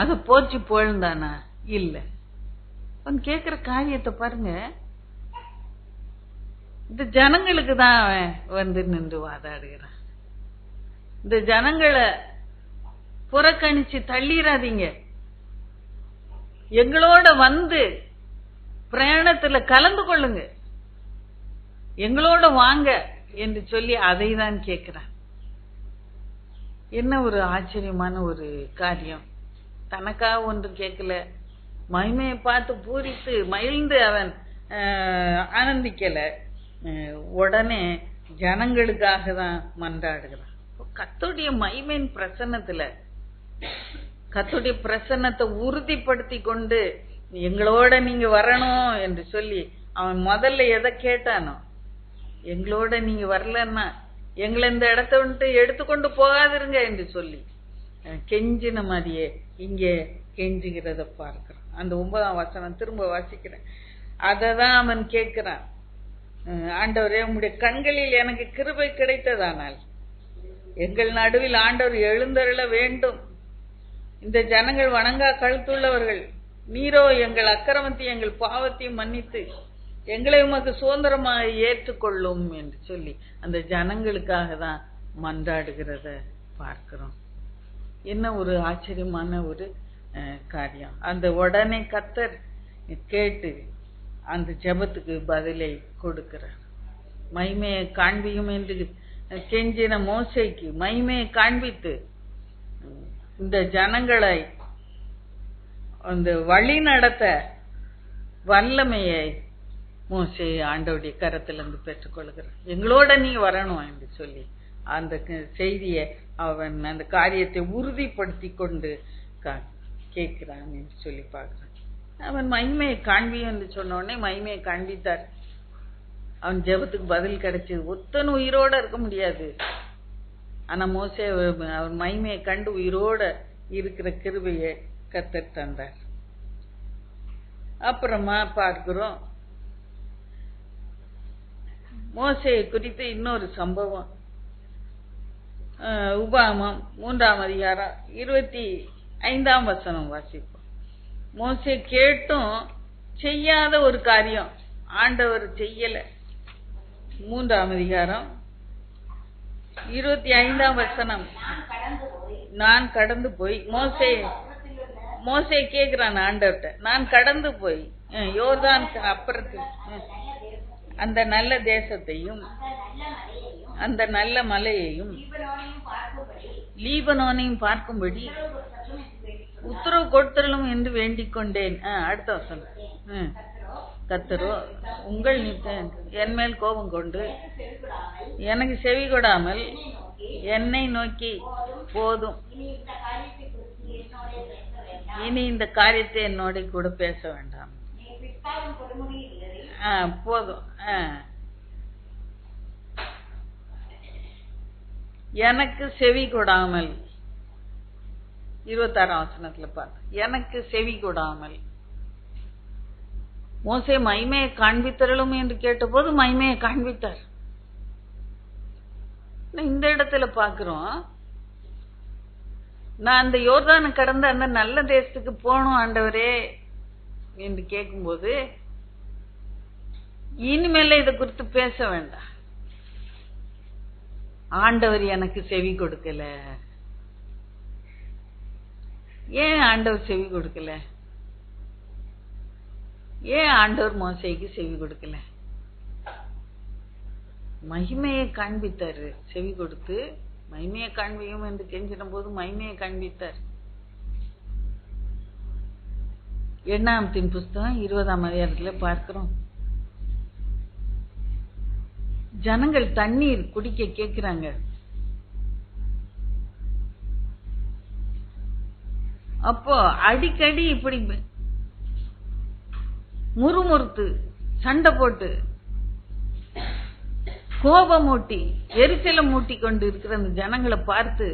அதை போச்சு புகழ்ந்தானா? இல்ல. அவன் கேட்கிற காரியத்தை பாருங்க. இந்த ஜனங்களுக்கு தான் அவன் வந்து நின்று வாதாடுகிறான். இந்த ஜனங்களை புறக்கணிச்சு தள்ளிடாதீங்க, எங்களோட வந்து பிரயாணத்துல கலந்து கொள்ளுங்க, எங்களோட வாங்க என்று சொல்லி அதை தான் கேட்கிறான். என்ன ஒரு ஆச்சரியமான ஒரு காரியம். தனக்காக ஒன்று கேட்கல, மகிமையை பார்த்து பூரித்து மகிழ்ந்து அவன் ஆனந்திக்கல, உடனே ஜனங்களுக்காக தான் மன்றாடுகிறான். கர்த்தருடைய மகிமையின் பிரசன்னத்துல கர்த்தருடைய பிரசன்னத்தை உறுதிப்படுத்தி கொண்டு எங்களோட நீங்க வரணும் என்று சொல்லி அவன் முதல்ல எதை கேட்டானோ, எங்களோட நீங்க வரலன்னா எங்களை இந்த இடத்த வந்துட்டு எடுத்துக்கொண்டு போகாதிருங்க என்று சொல்லி கெஞ்சின மாதிரியே இங்கே கெஞ்சுகிறத பார்க்கிறோம். அந்த 9ஆம் வசனம் திரும்ப வாசிக்கிறேன். அதை தான் அவன் கேட்கிறான். ஆண்டவரே, உம்முடைய கண்களில் எனக்கு கிருபை கிடைத்ததானால் எங்கள் நடுவில் ஆண்டவர் எழுந்தருள வேண்டும். இந்த ஜனங்கள் வணங்கா கழுத்துள்ளவர்கள். நீரோ எங்கள் அக்கிரமத்தையும் எங்கள் பாவத்தையும் மன்னித்து எங்களை உமக்கு சுதந்திரமாக ஏற்றுக்கொள்ளும் என்று சொல்லி அந்த ஜனங்களுக்காக தான் மன்றாடுகிறத பார்க்கிறோம். என்ன ஒரு ஆச்சரியமான ஒரு காரியம். அந்த உடனே கர்த்தர் கேட்டு அந்த ஜெபத்துக்கு பதிலை கொடுக்கிறார். மகிமையை காண்பியும் என்று கெஞ்சின மோசேக்கு மகிமையை காண்பித்து இந்த ஜனங்களை அந்த வழி நடத்த வல்லமையை மோசே ஆண்டவருடைய கரத்திலிருந்து பெற்றுக்கொள்கிறார். எங்களோட நீ வரணும் என்று சொல்லி அந்த செய்தியை அவன் அந்த காரியத்தை உறுதிப்படுத்தி கொண்டு கேட்கிறான் என்று சொல்லி பார்க்கிறான். அவன் மகிமையை காண்பியும் என்று சொன்ன உடனே மகிமையை காண்பித்தார். அவன் ஜெபத்துக்கு பதில் கிடைச்சது. ஒத்தன் உயிரோட இருக்க முடியாது. ஆனா மோசே அவன் மகிமையை கண்டு உயிரோட இருக்கிற கிருபையை கர்த்தர் தந்தார். அப்புறமா பார்க்கிறோம் மோசேயை குறித்து இன்னொரு சம்பவம். உபாகமம் 3ஆம் அதிகாரம் 25ஆம் வசனம் வாசிப்போம். மோசே கேட்டும் செய்யாத ஒரு காரியம் ஆண்டவர் செய்யல. 3ஆம் அதிகாரம் 25ஆம் வசனம். நான் கடந்து போய் மோசே கேக்குறான் ஆண்டவர்கிட்ட, நான் கடந்து போய் யோர்தான் அப்புறத்துக்கு அந்த நல்ல தேசத்தையும் அந்த நல்ல மலையையும் லீபனோனையும் பார்க்கும்படி உத்தரவு கொடுத்தலும் என்று வேண்டிக் கொண்டேன். அடுத்த வசனம். கர்த்தரோ உங்கள் என் மேல் கோபம் கொண்டு எனக்கு செவி கொடாமல் என்னை நோக்கி போதும், இனி இந்த காரியத்தை என்னோட கூட பேச வேண்டாம், போதும், எனக்கு செவி கொடாமல். 26ஆம் வசனத்துல பார்த்து எனக்கு செவி கொடாமல். மோசே மகிமையை காண்பித்தரலும் என்று கேட்டபோது மகிமையை காண்பித்தார். இந்த இடத்துல பாக்குறோம், நான் அந்த யோர்தானை கடந்து அந்த நல்ல தேசத்துக்கு போகணும் ஆண்டவரே என்று கேட்கும்போது இனிமேல இதை குறித்து பேச வேண்டாம், ஆண்டவர் எனக்கு செவி கொடுக்கல. ஏன் ஆண்டவர் செவி கொடுக்கல? ஏன் ஆண்டவர் மோசேக்கு செவி கொடுக்கல? மகிமையை காண்பித்தாரு. செவி கொடுத்து மகிமையை காண்பியும் என்று கெஞ்சின போது மகிமையை காண்பித்தார். எண்ணாகமத்தின் புஸ்தகம் 20ஆம் அதிகாரத்துல பார்க்கிறோம். ஜனங்கள் தண்ணீர் குடிக்க கேட்கிறாங்க. அப்போ அடிக்கடி இப்படி முறுமுறுத்து சண்டை போட்டு கோபமூட்டி எரிச்சலை மூட்டி கொண்டு இருக்கிற அந்த ஜனங்களை பார்த்து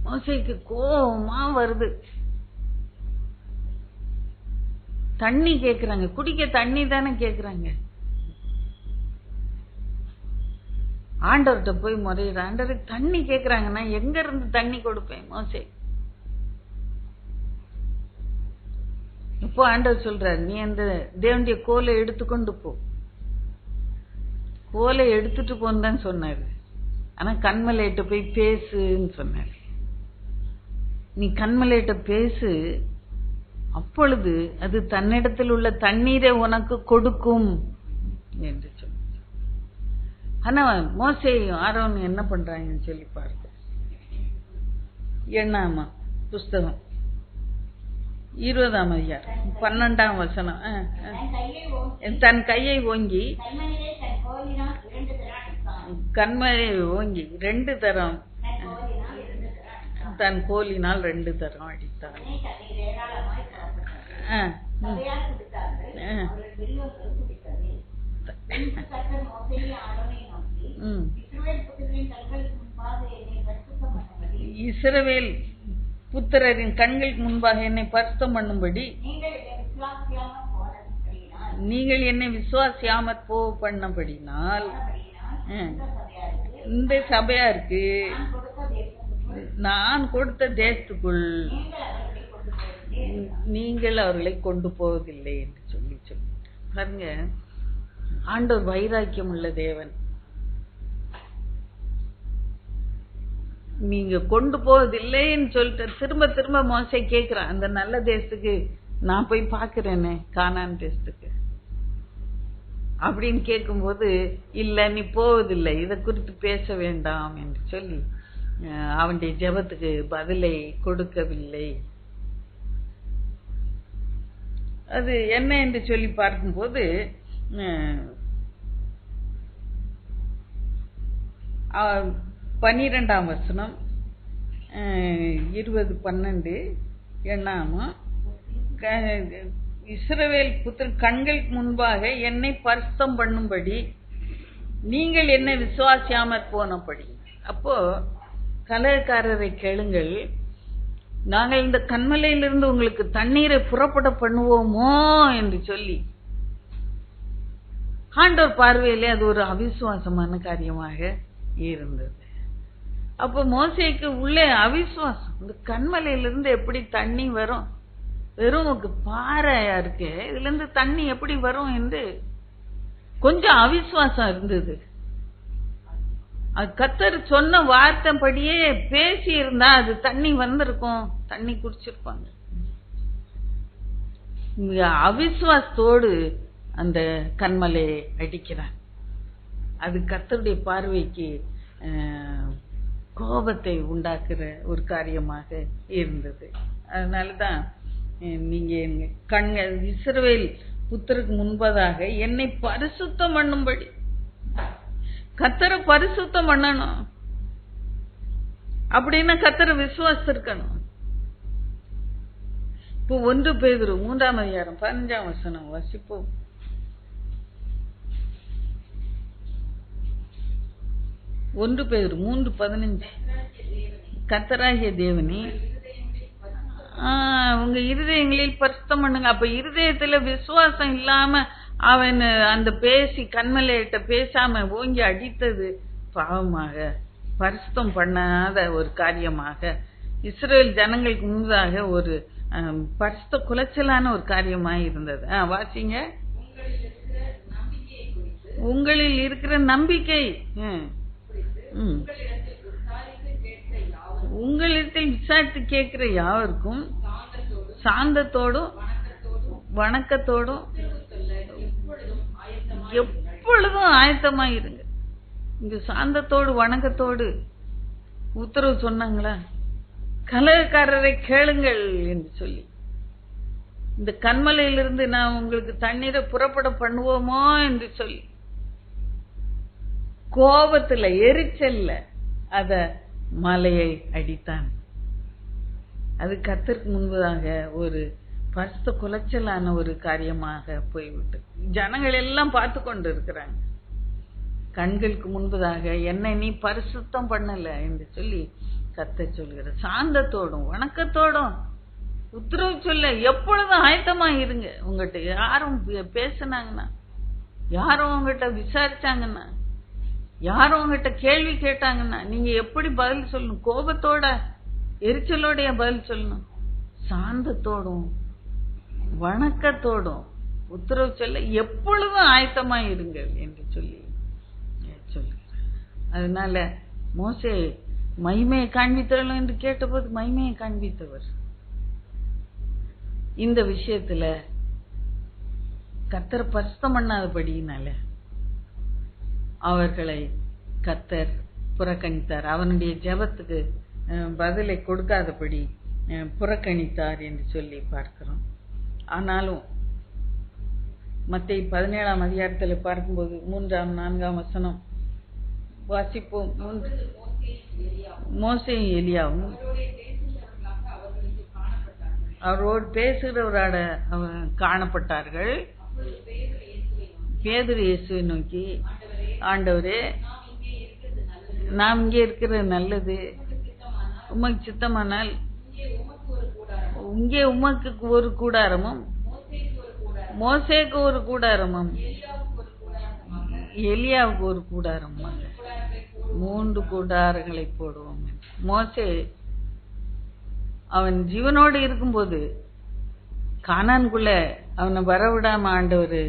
மோசேக்கு கோபமா வருது. தண்ணி கேக்குறாங்க, குடிக்க தண்ணி தானே கேக்குறாங்க. ஆண்டவர்கிட்ட போய் முறையிட, ஆண்டவருக்கு தண்ணி கேக்குறாங்க, நான் எங்க இருந்து தண்ணி கொடுப்பேன் மோசே? இப்போ ஆண்டவர் சொல்றாரு, நீ அந்த தேவனுடைய கோலை எடுத்துக்கொண்டு போ. கோலை எடுத்துட்டு போன்னு தான் சொன்னாரு. ஆனா கண்மலையிட்ட போய் பேசுன்னு சொன்னாரு. நீ கண்மலையிட்ட பேசு, அப்பொழுது அது தன்னிடத்தில் உள்ள தண்ணீரை உனக்கு கொடுக்கும் என்று சொன்னார். ஆனா மோசேயும் ஆரோனும் என்ன பண்றாங்கன்னு சொல்லி பார்க்க. எண்ணாகம புஸ்தகம் 20ஆம் அதிகாரம் 12ஆம் வசனம். தன் கையை ஓங்கி கண்மலை ஓங்கி 2 தரம் தன் கோலினால் 2 தரம் அடித்தார். இஸ்ரவேல் புத்திரரின் கண்களுக்கு முன்பாக என்னை பரிசுத்தம் பண்ணும்படி நீங்கள் என்னை விசுவாசியாமற் போக பண்ணபடினால் இந்த சபையாருக்கு நான் கொடுத்த தேசத்துக்குள் நீங்கள் அவர்களை கொண்டு போவதில்லை என்று சொல்லி பாருங்க. ஆண்டவர் வைராக்கியம் உள்ள தேவன். நீங்க கொண்டு போவதில்லைன்னு சொல்லிட்டு திரும்ப திரும்ப மோசே கேட்கிறான், அந்த நல்ல தேசத்துக்கு நான் போய் பாக்குறேனே, கானான் தேசத்துக்கு அப்படின்னு கேட்கும்போது, இல்ல நீ போவதில்லை, இதை குறித்து பேச வேண்டாம் என்று சொல்லி அவனுடைய ஜெபத்துக்கு பதிலை கொடுக்கவில்லை. அது என்ன என்று சொல்லி பார்க்கும்போது, 12ஆம் வசனம் 20:12 என்னாமோ, இஸ்ரவேல் புத்திரன் கண்களுக்கு முன்பாக என்னை பரிசுத்தம் பண்ணும்படி நீங்கள் என்னை விசுவாசியாமற் போனபடி. அப்போ கலகக்காரரை கேளுங்கள், நாங்கள் இந்த கன்மலையிலிருந்து உங்களுக்கு தண்ணீரை புறப்பட பண்ணுவோமோ என்று சொல்லி ஆண்டவர் பார்வையிலே அது ஒரு அவிசுவாசமான காரியமாக இருந்தது. அப்போ மோசேக்கு உள்ளே அவிசுவாசம், இந்த கன்மலையிலிருந்து எப்படி தண்ணி வரும், வெறும் பாறையா இருக்கு, இதுல இருந்து தண்ணி எப்படி வரும் என்று கொஞ்சம் அவிசுவாசம் இருந்தது. கர்த்தர் சொன்ன வார்த்தைப்படியே பேசி இருந்தா அது தண்ணி வந்திருக்கும், தண்ணி குடிச்சிருப்பாங்க. அவிசுவாசத்தோடு அந்த கன்மலையை அடிக்கிறான். அது கர்த்தருடைய பார்வைக்கு கோபத்தை உண்டாக்குற ஒரு காரியமாக இருந்தது. அதனாலதான் நீங்க கண்கள் இஸ்ரவேல் புத்திரருக்கு முன்பதாக என்னை பரிசுத்தம் பண்ணும்படி, கர்த்தரை பரிசுத்தம் பண்ணணும் அப்படின்னா கர்த்தரை விசுவாசிக்கணும். இப்போ 1 பேதுரு 3ஆம் அதிகாரம் 15ஆம் வசனம் வாசிப்போம். 1 பேதுரு 3:15. கர்த்தராகிய தேவனே உங்க இருதயங்களில் பரிசுத்தம் பண்ணுங்க. அப்ப இருதயத்துல விசுவாசம் இல்லாம அவன் அந்த பேசி கண்மலையிட்ட பேசாம ஓங்கி அடித்தது பாவமாக, பரிசுத்தம் பண்ணாத ஒரு காரியமாக, இஸ்ரவேல் ஜனங்களுக்கு முன்பதாக ஒரு பரிசுத்த குலைச்சலான ஒரு காரியமாக இருந்தது. வாசிங்க. உங்களில் இருக்கிற நம்பிக்கை, உங்களிடத்தில் விசாரித்து கேட்கிற யாவருக்கும் சாந்தத்தோடும் வணக்கத்தோடும் எப்பொழுதும் ஆயத்தமாயிருங்க. இங்க சாந்தத்தோடு வணக்கத்தோடு உத்தரவு சொன்னாங்களா? கலகக்காரரை கேளுங்கள் என்று சொல்லி, இந்த கன்மலையிலிருந்து நான் உங்களுக்கு தண்ணீரை புறப்பட பண்ணுவோமோ என்று சொல்லி கோபத்துல எரிச்சல்ல அத மலையை அடித்தான். அது கர்த்தருக்கு முன்பதாக ஒரு பரிசுத்த குலைச்சலான ஒரு காரியமாக போய்விட்டு ஜனங்கள் எல்லாம் பார்த்து கொண்டு இருக்கிறாங்க. கண்களுக்கு முன்பதாக என்னை நீ பரிசுத்தம் பண்ணல என்று சொல்லி கர்த்தர் சொல்கிற, சாந்தத்தோடும் வணக்கத்தோடும் உத்தரவு சொல்ல எப்பொழுதும் ஆயத்தமா இருங்க. உங்ககிட்ட யாரும் பேசினாங்கன்னா, யாரும் உங்ககிட்ட விசாரிச்சாங்கன்னா, யாரும் உங்ககிட்ட கேள்வி கேட்டாங்கன்னா நீங்க எப்படி பதில் சொல்லணும்? கோபத்தோட எரிச்சலோடைய பதில் சொல்லணும். சாந்தத்தோடும் வணக்கத்தோடும் உத்தரவு சொல்ல எப்பொழுதும் ஆயத்தமா இருங்கள் என்று சொல்லி சொல்லுகிறார். அதனால மோசே மகிமையை காண்பித்தவர்கள் என்று கேட்டபோது மகிமையை காண்பித்தவர். இந்த விஷயத்துல கர்த்தர் பரிசுத்தம் பண்ணாதபடியினால அவர்களை கர்த்தர் புறக்கணித்தார். அவனுடைய ஜெபத்துக்கு பதிலை கொடுக்காதபடி புறக்கணித்தார் என்று சொல்லி பார்க்கிறோம். ஆனாலும் மத்தேயு 17ஆம் அதிகாரத்தில் பார்க்கும்போது 3ஆம் 4ஆம் வசனம் வாசிப்போம். மோசேயும் எலியாவும் அவரோடு பேசுகிறவராட காணப்பட்டார்கள். பேதுரு இயேசுவை நோக்கி, ஆண்டவரே, நாம் இங்கே இருக்கிறது நல்லது. உமக்கு சித்தமானால் இங்கே உமக்கு ஒரு கூடாரமும், மோசேக்கு ஒரு கூடாரமும், எலியாவுக்கு ஒரு கூடாரமும், 3 கூடாரங்களை போடுவோம். மோசே அவன் ஜீவனோடு இருக்கும்போது கானானுக்குள்ள அவனை வரவிடாம ஆண்டவர்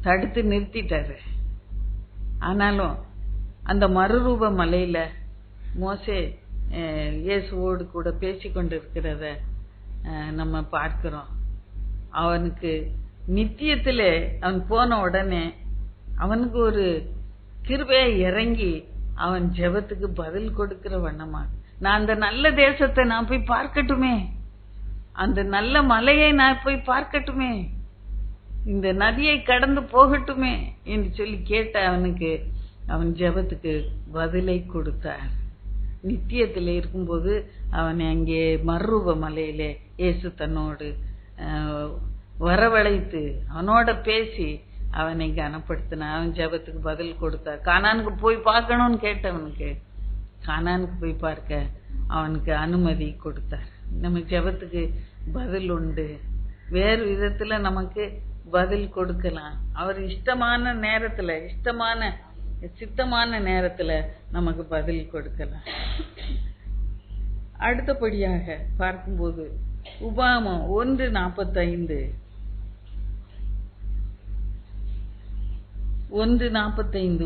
தடுத்து நிறுத்திட்டாரு. ஆனாலும் அந்த மறுரூப மலையில மோசே இயேசுவோடு கூட பேசிக்கொண்டு இருக்கிறத நம்ம பார்க்கிறோம். அவனுக்கு நித்தியத்திலே அவன் போன உடனே அவனுக்கு ஒரு கிருபையை இறங்கி அவன் ஜெபத்துக்கு பதில் கொடுக்கிற வண்ணமா, நான் அந்த நல்ல தேசத்தை நான் போய் பார்க்கட்டுமே, அந்த நல்ல மலையை நான் போய் பார்க்கட்டுமே, இந்த நதியை கடந்து போகட்டுமே என்று சொல்லி கேட்ட அவனுக்கு அவன் ஜெபத்துக்கு பதிலை கொடுத்தார். நித்தியத்தில் இருக்கும்போது அவனை அங்கே மறுரூப மலையிலே இயேசு தன்னோடு வரவழைத்து அவனோட பேசி அவனை கனப்படுத்தின. அவன் ஜெபத்துக்கு பதில் கொடுத்தார். கானானுக்கு போய் பார்க்கணும்னு கேட்டவனுக்கு கானானுக்கு போய் பார்க்க அவனுக்கு அனுமதி கொடுத்தார். நம்ம ஜெபத்துக்கு பதில் உண்டு. வேறு விதத்துல நமக்கு பதில் கொடுக்கலாம். அவர் இஷ்டமான நேரத்துல, சித்தமான நேரத்துல நமக்கு பதில் கொடுக்கலாம். அடுத்தபடியாக பார்க்கும்போது உபாகமம் 1:45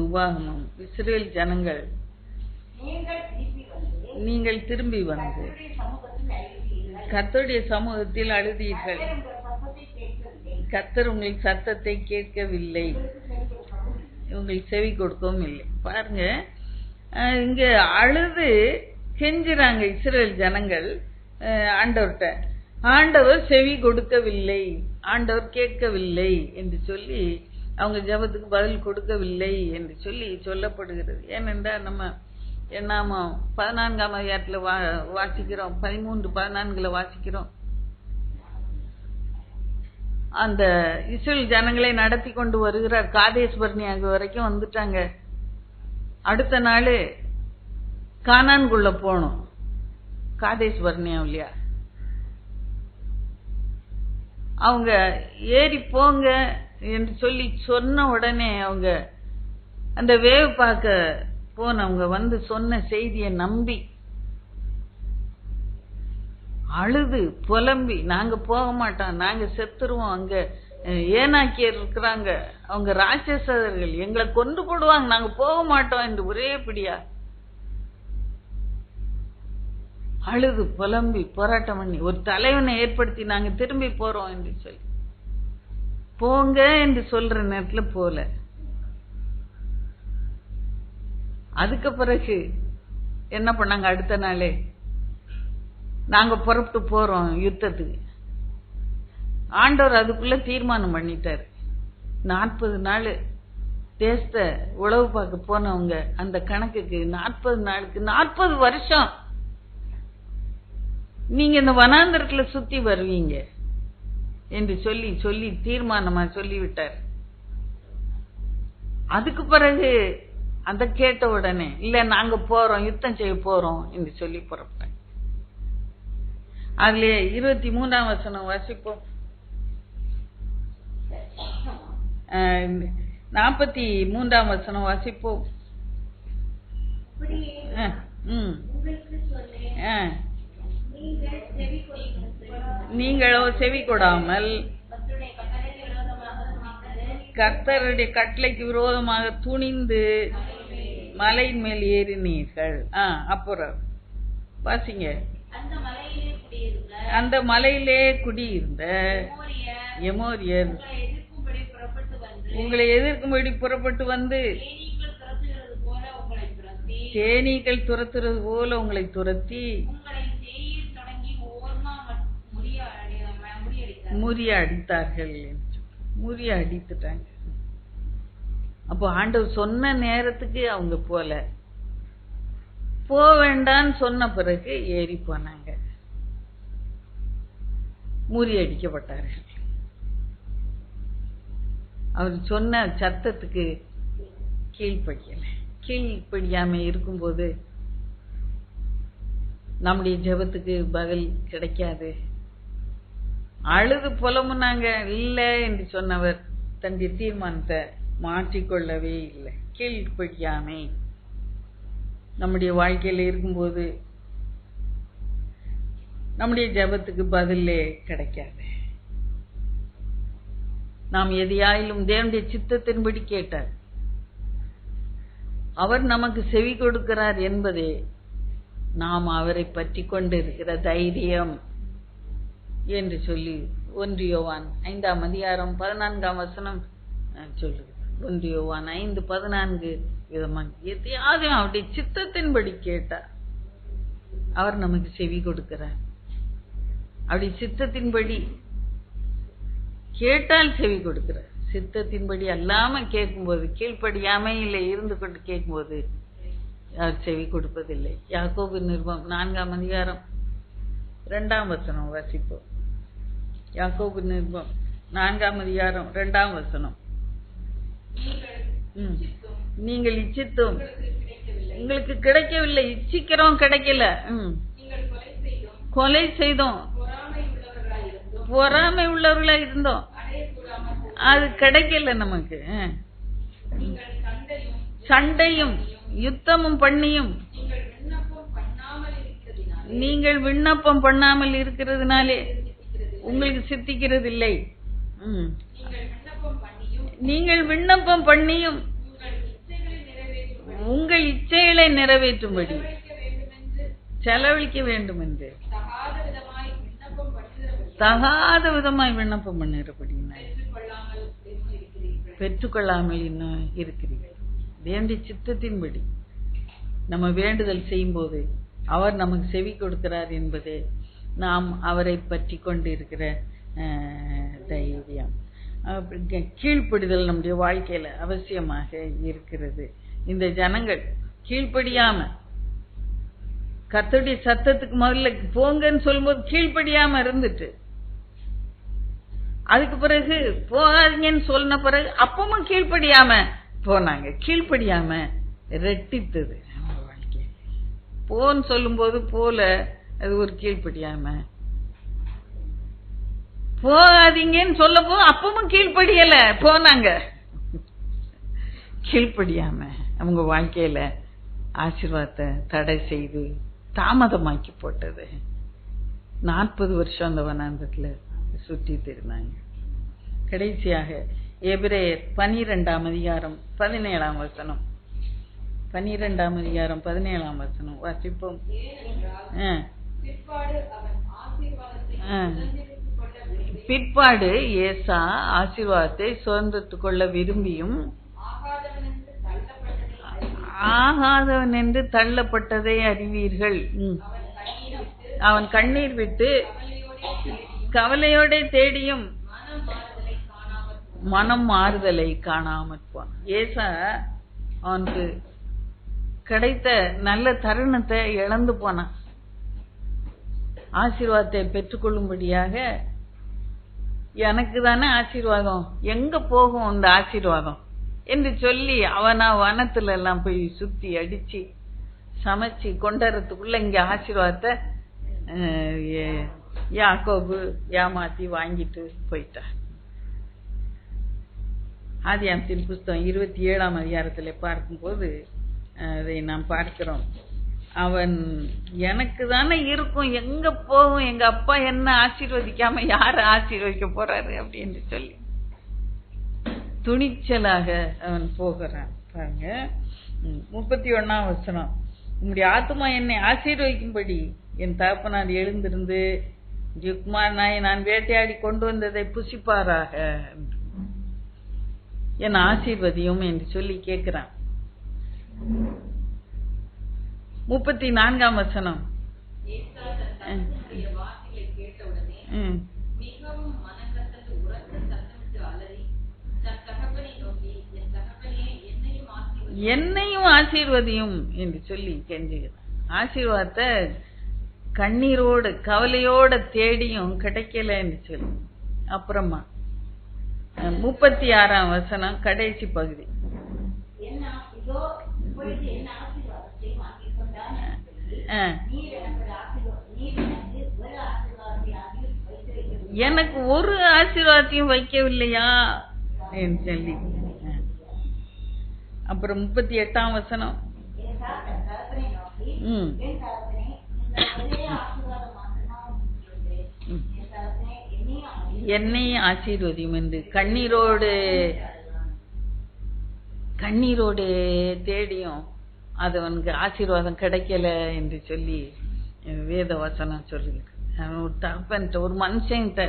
உபாகமம், இஸ்ரவேல் ஜனங்கள், நீங்கள் திரும்பி வந்து கர்த்தருடைய சமூகத்தில் அழுதீர்கள், கர்த்தர் உங்கள் சத்தத்தை கேட்கவில்லை, உங்கள் செவி கொடுக்கவும் இல்லை. பாருங்க, இங்க அழுது கெஞ்சுறாங்க இஸ்ரவேல் ஜனங்கள் ஆண்டவர்கிட்ட. ஆண்டவர் செவி கொடுக்கவில்லை, ஆண்டவர் கேட்கவில்லை என்று சொல்லி, அவங்க ஜெபத்துக்கு பதில் கொடுக்கவில்லை என்று சொல்லி சொல்லப்படுகிறது. ஏனென்றால் நம்ம என்னாமம் 14ஆம் அதிகாரத்துல வாசிக்கிறோம், 13:14 வாசிக்கிறோம். அந்த இஸ்ரவேல் ஜனங்களை நடத்தி கொண்டு வருகிறார். காதேஸ் பர்னியா வரைக்கும் வந்துட்டாங்க. அடுத்த நாள் கானான்குள்ள போனோம். காதேஸ் பர்னியா இல்லையா, அவங்க ஏறி போங்க என்று சொல்லி சொன்ன உடனே அவங்க அந்த வேவு பார்க்க போனவங்க வந்து சொன்ன செய்தியை நம்பி அழுது புலம்பி, நாங்க போக மாட்டோம், நாங்க செத்துருவோம், அங்க ஏனாக்கியர் இருக்கிறாங்க, அவங்க ராட்சசர்கள், எங்களை கொண்டு போடுவாங்க, நாங்க போக மாட்டோம் என்று ஒரே பிடியா அழுது புலம்பி போராட்டம் பண்ணி ஒரு தலைவனை ஏற்படுத்தி நாங்க திரும்பி போறோம் என்று சொல்லி போங்க என்று சொல்ற நேரத்துல போல. அதுக்கு பிறகு என்ன பண்ணாங்க, அடுத்த நாளே நாங்க புறப்பட்டு போறோம் யுத்தத்துக்கு. ஆண்டவர் அதுக்குள்ள தீர்மானம் பண்ணிட்டாரு. 40 நாள் தேசத்தை உழவு பார்க்க போனவங்க அந்த கணக்குக்கு 40 நாளுக்கு 40 வருஷம் நீங்க இந்த வனாந்தரத்துல சுத்தி வருவீங்க என்று சொல்லி சொல்லி தீர்மானமா சொல்லிவிட்டார். அதுக்கு பிறகு அந்த கேட்ட உடனே இல்ல நாங்க போறோம், யுத்தம் செய்ய போறோம் என்று சொல்லி புறப்பட்டேன். அதுல 23ஆம் வசனம் வாசிப்போம். 43ஆம் வசனம் வாசிப்போம். நீங்களோ செவி கொடாமல் கர்த்தருடைய கட்டளைக்கு விரோதமாக துணிந்து மலையின் மேல் ஏறினீர்கள். அப்புறம் வாசிங்க. அந்த மலையிலே குடியிருந்த எமோரியர் உங்களை எதிர்க்கும்படி புறப்பட்டு வந்து தேனீக்கள் துரத்துறது போல உங்களை துரத்தி முறியடித்தார்கள். முறியடித்துட்டாங்க. அப்போ ஆண்டவர் சொன்ன நேரத்துக்கு அவங்க போல, போ வேண்டான்னு சொன்ன பிறகு ஏறி போனாங்க, முறியடிக்கப்பட்டார்கள். அவர் சொன்ன சத்தத்துக்கு கீழ்ப்படியல. கீழ்ப்படியாம இருக்கும்போது நம்முடைய ஜெபத்துக்கு பதில் கிடைக்காது. அழுது புலம்புனாங்க, இல்ல என்று சொன்னவர் தன்னுடைய தீர்மானத்தை மாற்றிக்கொள்ளவே இல்லை. கீழ்ப்படியாமை நம்முடைய வாழ்க்கையில இருக்கும்போது நம்முடைய ஜெபத்துக்கு பதிலே கிடைக்காது. நாம் எதையாயிலும் தேவனுடைய சித்தத்தின்படி கேட்டார், அவர் நமக்கு செவி கொடுக்கிறார் என்பதே நாம் அவரை பற்றி கொண்டிருக்கிற தைரியம் என்று சொல்லி 1 யோவான் 5ஆம் அதிகாரம் 14ஆம் வசனம் சொல்லுது. 1 யோவான் 5:14 விதமாக எதையாவது அவருடைய சித்தத்தின்படி கேட்டார், அவர் நமக்கு செவி கொடுக்கிறார். அப்படி சித்தத்தின்படி கேட்டால் செவி கொடுக்கிறார். சித்தத்தின்படி அல்லாம கேட்கும்போது, கீழ்ப்படியாமையில இருந்து கொண்டு கேட்கும்போது அவர் செவி கொடுப்பதில்லை. யாக்கோபு நிருபம் 4ஆம் அதிகாரம் 2ஆம் வசனம் வாசிப்போம். யாக்கோபு நிருபம் 4ஆம் அதிகாரம் 2ஆம் வசனம். நீங்கள் இச்சித்தும் உங்களுக்கு கிடைக்கவில்லை, இச்சிக்கிறோம் கிடைக்கல, கொலை செய்தோம், பொறாமை உள்ளவர்களா இருந்தோம், அது கிடைக்கல நமக்கு. சண்டையும் யுத்தமும் பண்ணியும் நீங்கள் விண்ணப்பம் பண்ணாமல் இருக்கிறதுனாலே உங்களுக்கு சித்திக்கிறது இல்லை. நீங்கள் விண்ணப்பம் பண்ணியும் உங்கள் இச்சைகளை நிறைவேற்றும்படி செலவழிக்க வேண்டும் என்று தகாத விதமாய் விண்ணப்பம் பண்ணுகிறபடி பெற்றுக்கொள்ளாமல் இன்னும் இருக்கிறீர்கள். தேவனுடைய சித்தத்தின்படி நம்ம வேண்டுதல் செய்யும் போது அவர் நமக்கு செவி கொடுக்கிறார் என்பதே நாம் அவரை பற்றி கொண்டு இருக்கிற தைரியம். கீழ்ப்படிதல் நம்முடைய வாழ்க்கையில அவசியமாக இருக்கிறது. இந்த ஜனங்கள் கீழ்ப்படியாம கர்த்தருடைய சத்தத்துக்கு முதல்ல போங்கன்னு சொல்லும்போது கீழ்ப்படியாம இருந்துட்டு, அதுக்கு பிறகு போகாதீங்கன்னு சொன்ன பிறகு அப்பவும் கீழ்ப்படியாம போனாங்க. கீழ்ப்படியாம ரெட்டித்தது நம்ம வாழ்க்கை. போன்னு சொல்லும் போது போல அது ஒரு கீழ்ப்படியாம, போகாதீங்கன்னு சொல்ல போ அப்பவும் கீழ்ப்படியல போனாங்க. கீழ்ப்படியாம அவங்க வாழ்க்கையில ஆசீர்வாதத்தை தடை செய்து தாமதமாக்கி போட்டது. 40 வருஷம் அந்த வனாந்தத்துல சுற்றி திருந்தாங்க. கடைசியாக எபிரேயர் 12ஆம் அதிகாரம் 17ஆம் வசனம். 12ஆம் அதிகாரம் 17ஆம் வசனம் வாசிப்போம். பிற்பாடு ஏசா ஆசீர்வாதத்தை சுதந்திரத்துக் கொள்ள விரும்பியும் ஆகாதவன் என்று தள்ளப்பட்டதை அறிவீர்கள். அவன் கண்ணீர் விட்டு கவலையோட தேடியும் மனம் மாறுதலை காணாமற் போனான். ஏசா அவனுக்கு கிடைத்த நல்ல தருணத்தை இழந்து போனான். ஆசீர்வாதத்தை பெற்றுக்கொள்ளும்படியாக எனக்கு தானே ஆசீர்வாதம், எங்க போகும் இந்த ஆசீர்வாதம் என்று சொல்லி அவனா வனத்துல எல்லாம் போய் சுத்தி அடிச்சு சமைச்சு கொண்டறதுக்குள்ள இங்க ஆசீர்வாதத்தை யாக்கோபு ஏமாத்தி வாங்கிட்டு போயிட்டார். ஆதியாகமத்தின் புஸ்தகம் 27ஆம் அதிகாரத்துல பார்க்கும்போது அதை நாம் பார்க்கிறோம். அவன் எனக்கு தானே இருக்கும், எங்க போகும், எங்க அப்பா என்ன ஆசீர்வதிக்காம யார ஆசீர்வதிக்க போறாரு அப்படின்னு சொல்லி துணிச்சலாக அவன் போகிறான். பாருங்க 31ஆம் வசனம். உங்களுடைய ஆத்துமா என்னை ஆசீர்வதிக்கும்படி என் தகப்பனார் எழுந்திருந்து குமாரனாய் நான் வேட்டையாடி கொண்டு வந்ததை புசிப்பாராக, என் ஆசீர்வதியும் என்று சொல்லி கேட்கிறான். 34ஆம் வசனம். என்னையும் ஆசீர்வதியும் என்று சொல்லி கெஞ்சுகிறான். ஆசீர்வாதத்தை கண்ணீரோடு கவலையோட தேடியும் கிடைக்கல என்று சொல்லி அப்புறமா 36ஆம் வசனம் கடைசி பகுதி. எனக்கு ஒரு ஆசீர்வாதத்தையும் வைக்கவில்லையா என்று சொல்லி. அப்புறம் 38ஆம் வசனம், என்னை ஆசீர்வதியும் என்று கண்ணீரோடு தேடியும் அது அவனுக்கு ஆசீர்வாதம் கிடைக்கல என்று சொல்லி வேத வசனம் சொல்லியிருக்கு. ஒரு தகப்பன்ட்ட, ஒரு மனுஷன்கிட்ட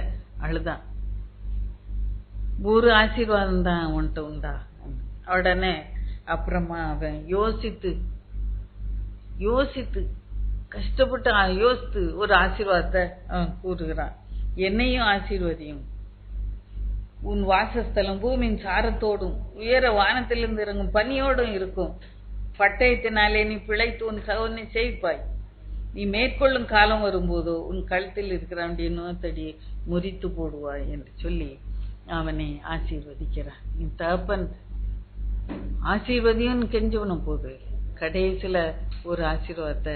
அழுதான், ஒரு ஆசீர்வாதம் தான் உன்கிட்ட உண்டா? உடனே அப்புறமா அவன் யோசித்து கஷ்டப்பட்டு யோசித்து ஒரு ஆசீர்வாதத்தை அவன் கூறுகிறான். என்னையும் ஆசீர்வதியும், உன் வாசஸ்தலம் பூமியின் சாரத்தோடும் உயர வானத்திலிருந்து இறங்கும் பனியோடும் இருக்கும். பட்டயத்தினாலே நீ பிழைத்து உன் சகோதரனை செய்ப்பாய். நீ மேற்கொள்ளும் காலம் வரும்போதோ உன் கழுத்தில் இருக்கிற அவனுடைய நுகத்தடியை முறித்து போடுவாய் என்று சொல்லி அவனை ஆசீர்வதிக்கிறான். என் தகப்பன் ஆசீர்வதியும் கெஞ்சவனும் போது கடைசியில ஒரு ஆசீர்வாதத்தை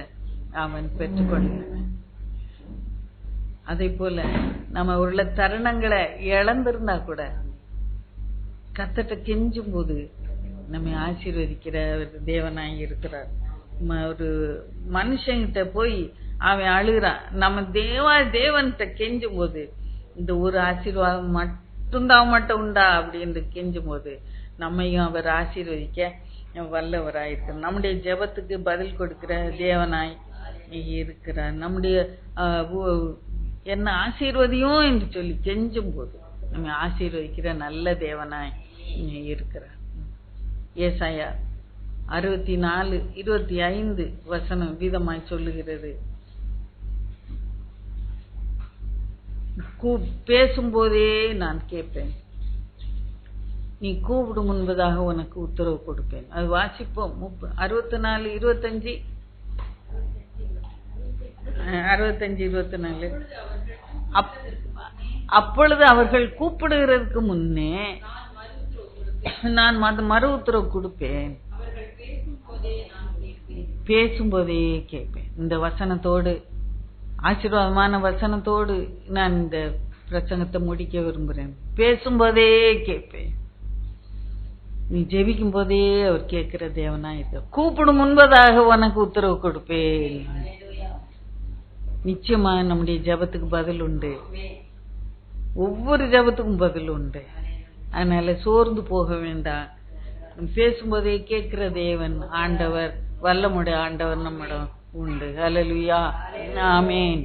அவன் பெற்றுக்கொள்கிறான். அதே போல நம்ம உள்ள தருணங்களை இழந்திருந்தா கூட கர்த்தர்ட்ட கெஞ்சும் போது நம்ம ஆசீர்வதிக்கிற தேவனாய் இருக்கிறார். ஒரு மனுஷங்கிட்ட போய் அவன் அழுகிறான், நம்ம தேவன்கிட்ட கெஞ்சும் போது இந்த ஒரு ஆசீர்வாதம் மட்டும் உண்டா அப்படின்னு கெஞ்சும் போது நம்மையும் அவர் ஆசீர்வதிக்க வல்லவராயிருக்கிறார். நம்முடைய ஜெபத்துக்கு பதில் கொடுக்கிற தேவனாய் இருக்கிறார். நம்முடைய என்ன ஆசீர்வதியும் என்று சொல்லி கெஞ்சும் போது நம்ம ஆசீர்வதிக்கிற நல்ல தேவனாய் இருக்கிறார். ஏசாயா 64:25 வசனம் விதமாய் சொல்லுகிறது, பேசும்போதே நான் கேட்பேன், நீ கூப்பிடும் முன்பதாக உனக்கு உத்தரவு கொடுப்பேன். அது வாசிப்போம். 64:25 65-24. அப்பொழுது அவர்கள் கூப்பிடுகிறதுக்கு முன்னே நான் மறு உத்தரவு கொடுப்பேன், பேசும்போதே கேட்பேன். இந்த வசனத்தோடு, ஆசீர்வாதமான வசனத்தோடு நான் இந்த பிரசங்கத்தை முடிக்க விரும்புகிறேன். பேசும்போதே கேட்பேன். நீ ஜெபிக்கும் போதே அவர் கேட்கிற தேவனா இது. கூப்பிடும் முன்பதாக உனக்கு உத்தரவு கொடுப்பேன். நிச்சயமா நம்முடைய ஜெபத்துக்கு பதில் உண்டு. ஒவ்வொரு ஜெபத்துக்கும் பதில் உண்டு. அதனால சோர்ந்து போக வேண்டாம். பேசும்போதே கேட்கிற தேவன் ஆண்டவர், வல்லமுடைய ஆண்டவர் நம்மிடம் உண்டு. ஹல்லேலூயா, ஆமென்.